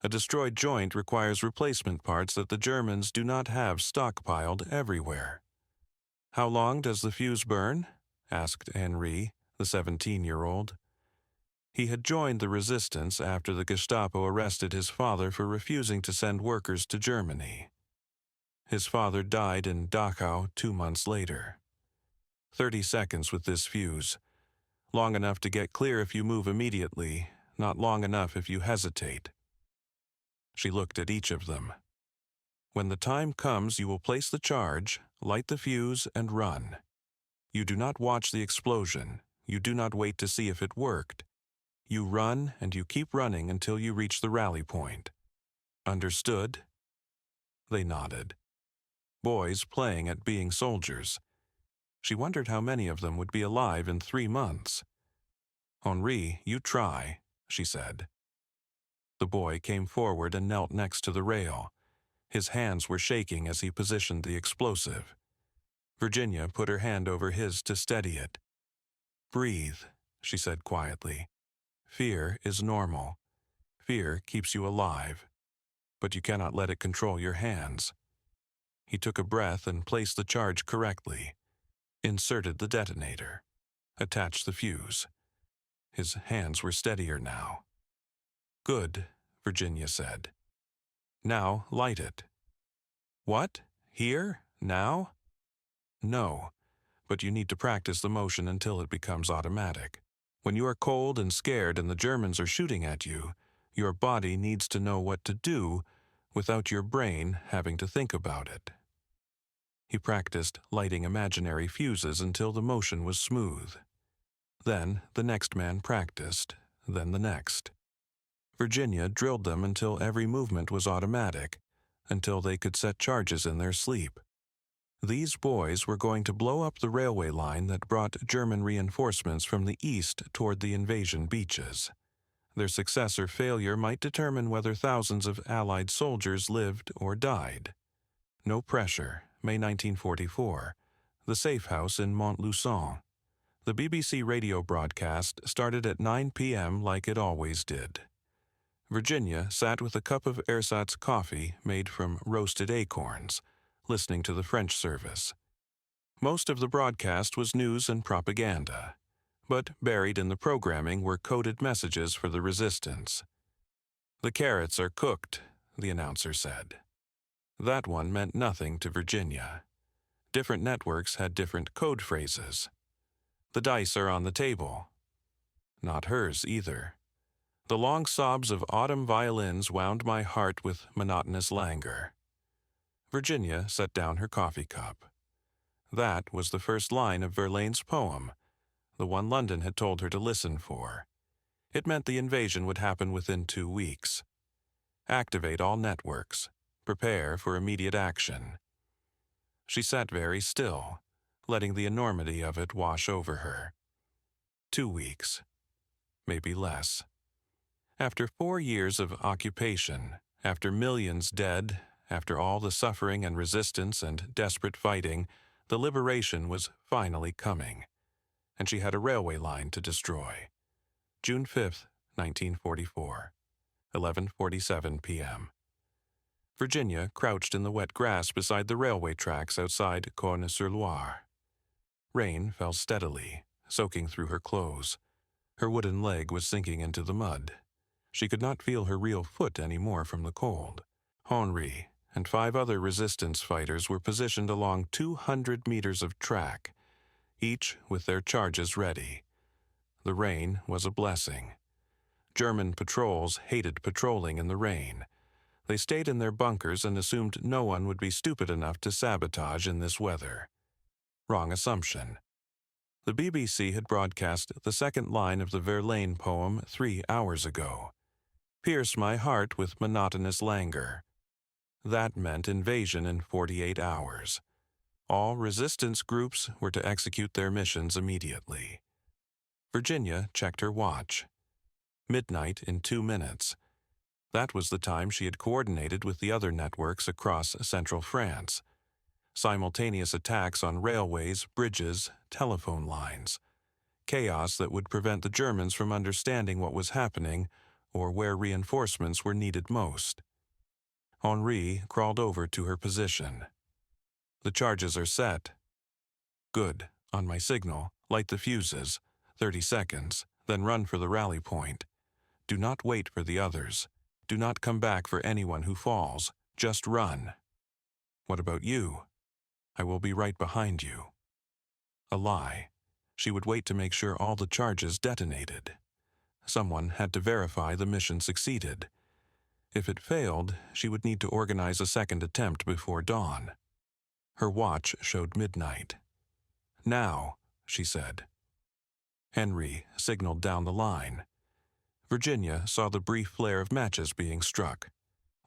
A destroyed joint requires replacement parts that the Germans do not have stockpiled everywhere. "How long does the fuse burn?" asked Henri, the 17-year-old. He had joined the resistance after the Gestapo arrested his father for refusing to send workers to Germany. His father died in Dachau 2 months later. 30 seconds with this fuse. Long enough to get clear if you move immediately, not long enough if you hesitate. She looked at each of them. "When the time comes, you will place the charge, light the fuse, and run. You do not watch the explosion. You do not wait to see if it worked. You run and you keep running until you reach the rally point. Understood?" They nodded. Boys playing at being soldiers. She wondered how many of them would be alive in 3 months. "Henri, you try," she said. The boy came forward and knelt next to the rail. His hands were shaking as he positioned the explosive. Virginia put her hand over his to steady it. "Breathe," she said quietly. "Fear is normal. Fear keeps you alive. But you cannot let it control your hands." He took a breath and placed the charge correctly. Inserted the detonator. Attached the fuse. His hands were steadier now. "Good," Virginia said. "Now light it." "What? Here? Now?" "No, but you need to practice the motion until it becomes automatic. When you are cold and scared and the Germans are shooting at you, your body needs to know what to do without your brain having to think about it." He practiced lighting imaginary fuses until the motion was smooth. Then the next man practiced, then the next. Virginia drilled them until every movement was automatic, until they could set charges in their sleep. These boys were going to blow up the railway line that brought German reinforcements from the east toward the invasion beaches. Their success or failure might determine whether thousands of Allied soldiers lived or died. No pressure, May 1944. The safe house in Montluçon. The BBC radio broadcast started at 9 p.m. like it always did. Virginia sat with a cup of ersatz coffee made from roasted acorns, listening to the French service. Most of the broadcast was news and propaganda, but buried in the programming were coded messages for the resistance. "The carrots are cooked," the announcer said. That one meant nothing to Virginia. Different networks had different code phrases. "The dice are on the table." Not hers either. The long sobs of autumn violins wound my heart with monotonous languor. Virginia set down her coffee cup. That was the first line of Verlaine's poem, the one London had told her to listen for. It meant the invasion would happen within 2 weeks. Activate all networks. Prepare for immediate action. She sat very still, letting the enormity of it wash over her. 2 weeks. Maybe less. After 4 years of occupation, after millions dead, after all the suffering and resistance and desperate fighting, the liberation was finally coming. and she had a railway line to destroy. June 5, 1944, 11:47 p.m. Virginia crouched in the wet grass beside the railway tracks outside Cosne-sur-Loire. Rain fell steadily, soaking through her clothes. Her wooden leg was sinking into the mud. She could not feel her real foot anymore from the cold. Henri and 5 other resistance fighters were positioned along 200 meters of track, each with their charges ready. The rain was a blessing. German patrols hated patrolling in the rain. They stayed in their bunkers and assumed no one would be stupid enough to sabotage in this weather. Wrong assumption. The BBC had broadcast the second line of the Verlaine poem 3 hours ago. Pierce my heart with monotonous languor. That meant invasion in 48 hours. All resistance groups were to execute their missions immediately. Virginia checked her watch. Midnight in 2 minutes. That was the time she had coordinated with the other networks across central France. Simultaneous attacks on railways, bridges, telephone lines. Chaos that would prevent the Germans from understanding what was happening or where reinforcements were needed most. Henri crawled over to her position. The charges are set. Good. On my signal, light the fuses. 30 seconds, then run for the rally point. Do not wait for the others. Do not come back for anyone who falls. Just run. What about you? I will be right behind you. A lie. She would wait to make sure all the charges detonated. Someone had to verify the mission succeeded. If it failed, she would need to organize a second attempt before dawn. Her watch showed midnight. Now, she said. Henri signaled down the line. Virginia saw the brief flare of matches being struck.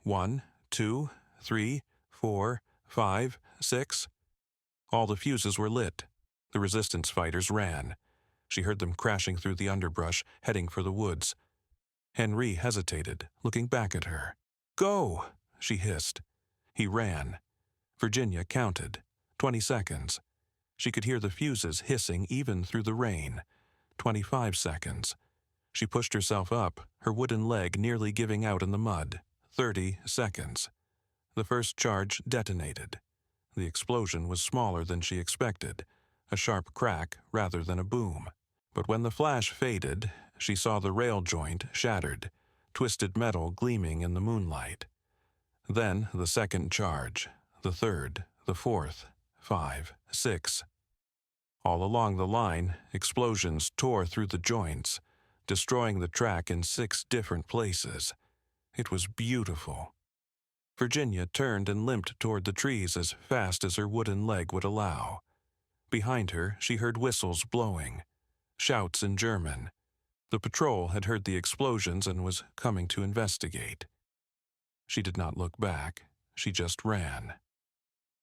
1, 2, 3, 4, 5, 6. All the fuses were lit. The resistance fighters ran. She heard them crashing through the underbrush, heading for the woods. Henri hesitated, looking back at her. Go, she hissed. He ran. Virginia counted. 20 seconds. She could hear the fuses hissing even through the rain. 25 seconds. She pushed herself up, her wooden leg nearly giving out in the mud. 30 seconds. The first charge detonated. The explosion was smaller than she expected, a sharp crack rather than a boom. But when the flash faded, she saw the rail joint shattered, twisted metal gleaming in the moonlight. Then the second charge, the third, the fourth, 5, 6. All along the line, explosions tore through the joints, destroying the track in 6 different places. It was beautiful. Virginia turned and limped toward the trees as fast as her wooden leg would allow. Behind her, she heard whistles blowing, shouts in German. The patrol had heard the explosions and was coming to investigate. She did not look back. She just ran.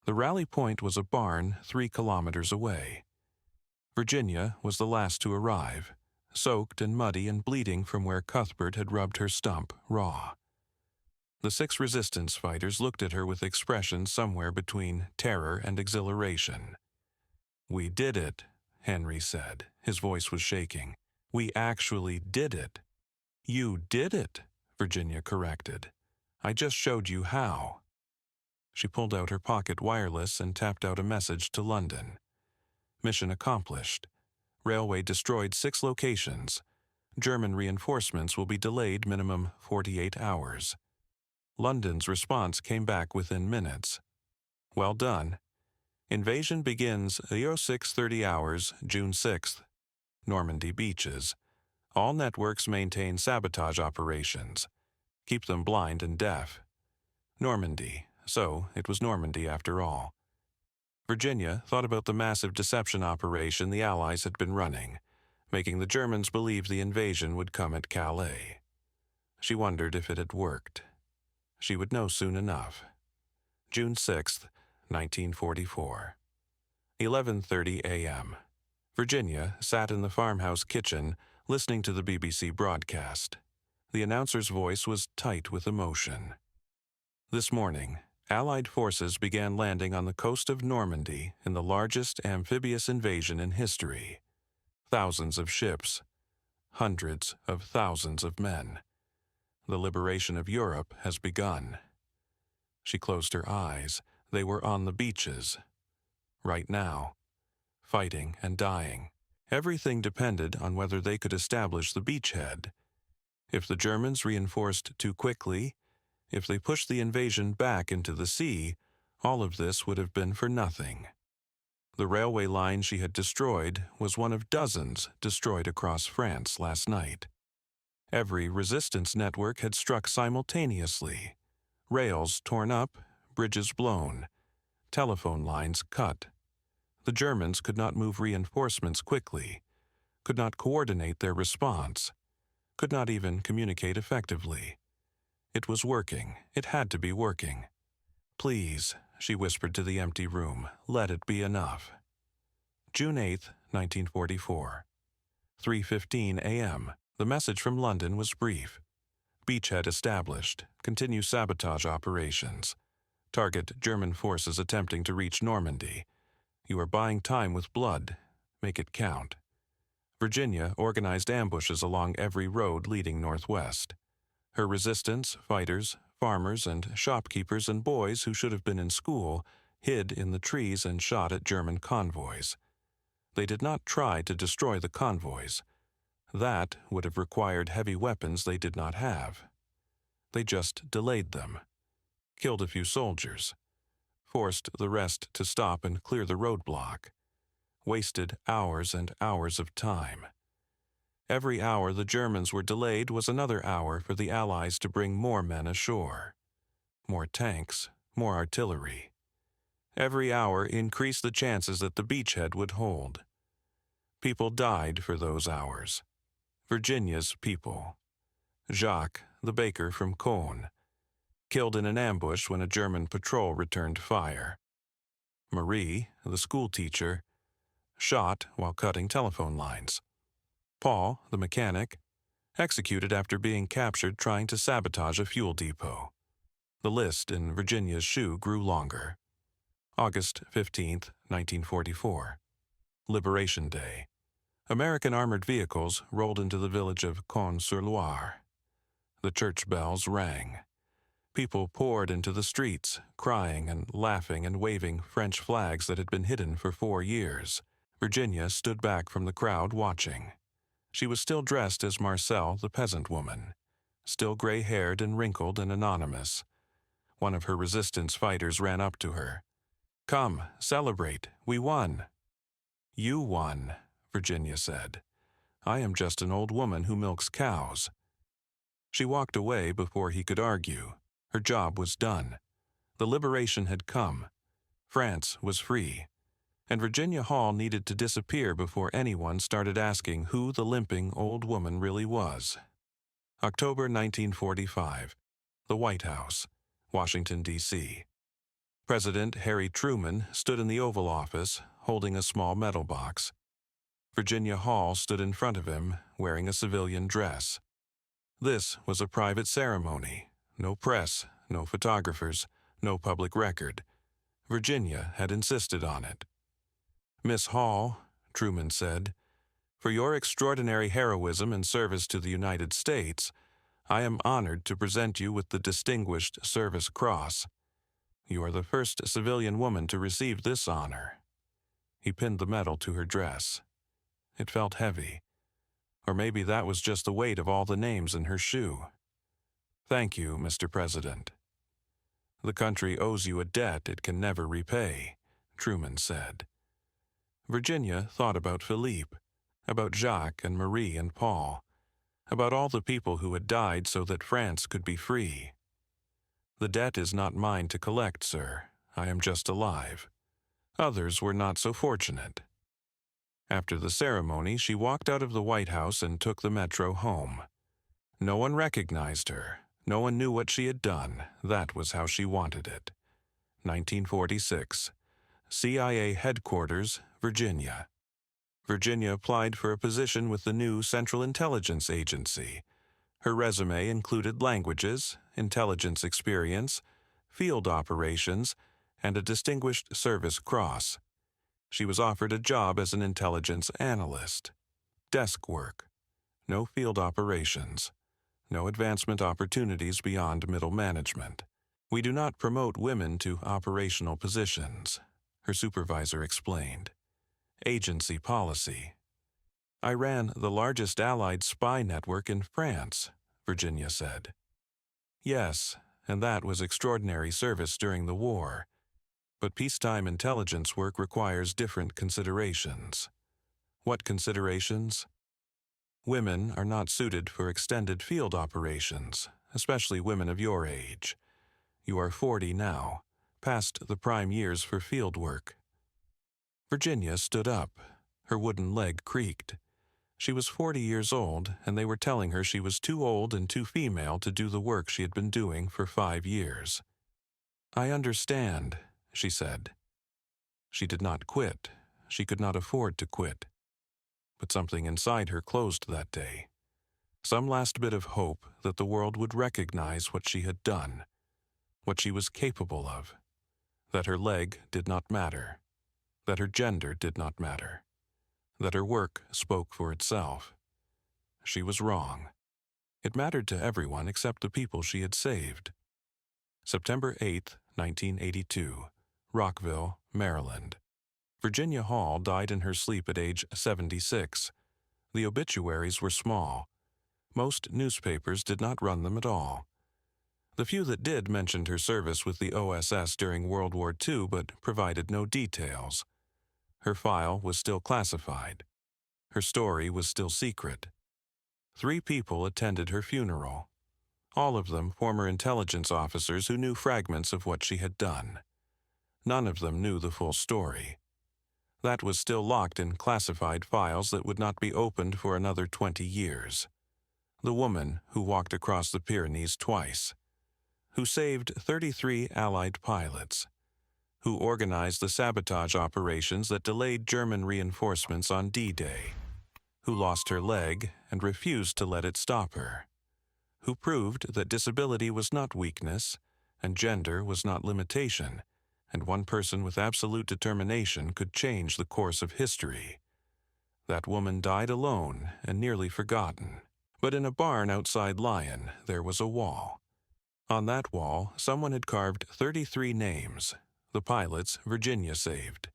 The rally point was a barn 3 kilometers away. Virginia was the last to arrive, soaked and muddy and bleeding from where Cuthbert had rubbed her stump raw. The 6 resistance fighters looked at her with expressions somewhere between terror and exhilaration. We did it, Henri said. His voice was shaking. We actually did it. You did it, Virginia corrected. I just showed you how. She pulled out her pocket wireless and tapped out a message to London. Mission accomplished. Railway destroyed 6 locations. German reinforcements will be delayed minimum 48 hours. London's response came back within minutes. Well done. Invasion begins 06:30 hours, June 6th. Normandy beaches. All networks maintain sabotage operations. Keep them blind and deaf. Normandy. So it was Normandy after all. Virginia thought about the massive deception operation the Allies had been running, making the Germans believe the invasion would come at Calais. She wondered if it had worked. She would know soon enough. June 6th, 1944. 11:30 a.m. Virginia sat in the farmhouse kitchen, listening to the BBC broadcast. The announcer's voice was tight with emotion. This morning, Allied forces began landing on the coast of Normandy in the largest amphibious invasion in history. thousands of ships, hundreds of thousands of men. The liberation of Europe has begun. She closed her eyes. They were on the beaches. Right now. Fighting and dying. Everything depended on whether they could establish the beachhead. If the Germans reinforced too quickly, if they pushed the invasion back into the sea, all of this would have been for nothing. The railway line she had destroyed was one of dozens destroyed across France last night. Every resistance network had struck simultaneously. Rails torn up, bridges blown, telephone lines cut. The Germans could not move reinforcements quickly, could not coordinate their response, could not even communicate effectively. It was working. It had to be working. "Please," she whispered to the empty room, "let it be enough." June 8, 1944. 3:15 a.m. The message from London was brief. Beachhead established. Continue sabotage operations. Target German forces attempting to reach Normandy. You are buying time with blood. Make it count. Virginia organized ambushes along every road leading northwest. Her resistance, fighters, farmers, and shopkeepers and boys who should have been in school hid in the trees and shot at German convoys. They did not try to destroy the convoys. That would have required heavy weapons they did not have. They just delayed them, killed a few soldiers, forced the rest to stop and clear the roadblock, wasted hours and hours of time. Every hour the Germans were delayed was another hour for the Allies to bring more men ashore. More tanks, more artillery. Every hour increased the chances that the beachhead would hold. People died for those hours. Virginia's people. Jacques, the baker from Cone, killed in an ambush when a German patrol returned fire. Marie, the schoolteacher, shot while cutting telephone lines. Paul, the mechanic, executed after being captured trying to sabotage a fuel depot. The list in Virginia's shoe grew longer. August 15, 1944. Liberation Day. American armored vehicles rolled into the village of Cons-sur-Loire. The church bells rang. People poured into the streets, crying and laughing and waving French flags that had been hidden for 4 years. Virginia stood back from the crowd watching. She was still dressed as Marcelle, the peasant woman, still gray-haired and wrinkled and anonymous. One of her resistance fighters ran up to her. "Come, celebrate, we won." "You won," Virginia said. "I am just an old woman who milks cows." She walked away before he could argue. Her job was done. The liberation had come. France was free. And Virginia Hall needed to disappear before anyone started asking who the limping old woman really was. October 1945. The White House, Washington, D.C. President Harry Truman stood in the Oval Office, holding a small metal box. Virginia Hall stood in front of him, wearing a civilian dress. This was a private ceremony. No press, no photographers, no public record. Virginia had insisted on it. "Miss Hall," Truman said, "for your extraordinary heroism and service to the United States, I am honored to present you with the Distinguished Service Cross. You are the first civilian woman to receive this honor." He pinned the medal to her dress. It felt heavy. Or maybe that was just the weight of all the names in her shoe. "Thank you, Mr. President." "The country owes you a debt it can never repay," Truman said. Virginia thought about Philippe, about Jacques and Marie and Paul, about all the people who had died so that France could be free. "The debt is not mine to collect, sir. I am just alive. Others were not so fortunate." After the ceremony, she walked out of the White House and took the metro home. No one recognized her. No one knew what she had done. That was how she wanted it. 1946. CIA Headquarters, Virginia. Virginia applied for a position with the new Central Intelligence Agency. Her resume included languages, intelligence experience, field operations, and a Distinguished Service Cross. She was offered a job as an intelligence analyst. Desk work. No field operations. No advancement opportunities beyond middle management. We do not promote women to operational positions, her supervisor explained. Agency policy. I ran the largest Allied spy network in France, Virginia said. Yes, and that was extraordinary service during the war. But peacetime intelligence work requires different considerations. What considerations? Women are not suited for extended field operations, especially women of your age. You are 40 now, past the prime years for field work. Virginia stood up. Her wooden leg creaked. She was 40 years old, and they were telling her she was too old and too female to do the work she had been doing for 5 years. I understand, she said. She did not quit. She could not afford to quit. But something inside her closed that day. Some last bit of hope that the world would recognize what she had done, what she was capable of, that her leg did not matter, that her gender did not matter, that her work spoke for itself. She was wrong. It mattered to everyone except the people she had saved. September 8, 1982, Rockville, Maryland. Virginia Hall died in her sleep at age 76. The obituaries were small. Most newspapers did not run them at all. The few that did mentioned her service with the OSS during World War II but provided no details. Her file was still classified. Her story was still secret. 3 people attended her funeral. All of them former intelligence officers who knew fragments of what she had done. None of them knew the full story. That was still locked in classified files that would not be opened for another 20 years. The woman who walked across the Pyrenees twice, who saved 33 Allied pilots, who organized the sabotage operations that delayed German reinforcements on D-Day, who lost her leg and refused to let it stop her, who proved that disability was not weakness and gender was not limitation, and one person with absolute determination could change the course of history. That woman died alone and nearly forgotten. But in a barn outside Lyon, there was a wall. On that wall, someone had carved 33 names, the pilots Virginia saved.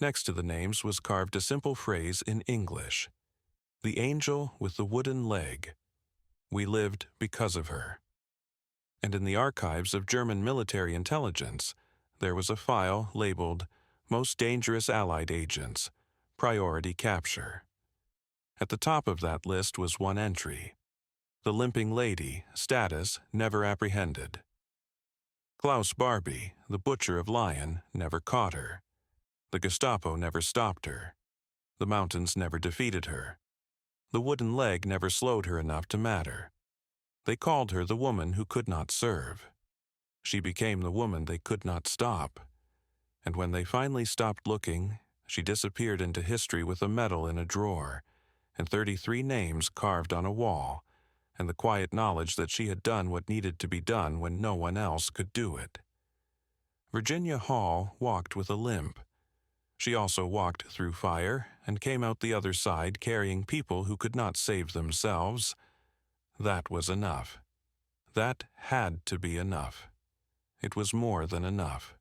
Next to the names was carved a simple phrase in English: "The angel with the wooden leg. We lived because of her." And in the archives of German military intelligence, there was a file labeled "Most Dangerous Allied Agents, Priority Capture." At the top of that list was one entry: "The limping lady, status never apprehended." Klaus Barbie, the butcher of Lyon, never caught her. The Gestapo never stopped her. The mountains never defeated her. The wooden leg never slowed her enough to matter. They called her the woman who could not serve. She became the woman they could not stop. And when they finally stopped looking, she disappeared into history with a medal in a drawer, and 33 names carved on a wall, and the quiet knowledge that she had done what needed to be done when no one else could do it. Virginia Hall walked with a limp. She also walked through fire and came out the other side carrying people who could not save themselves. That was enough. That had to be enough. It was more than enough.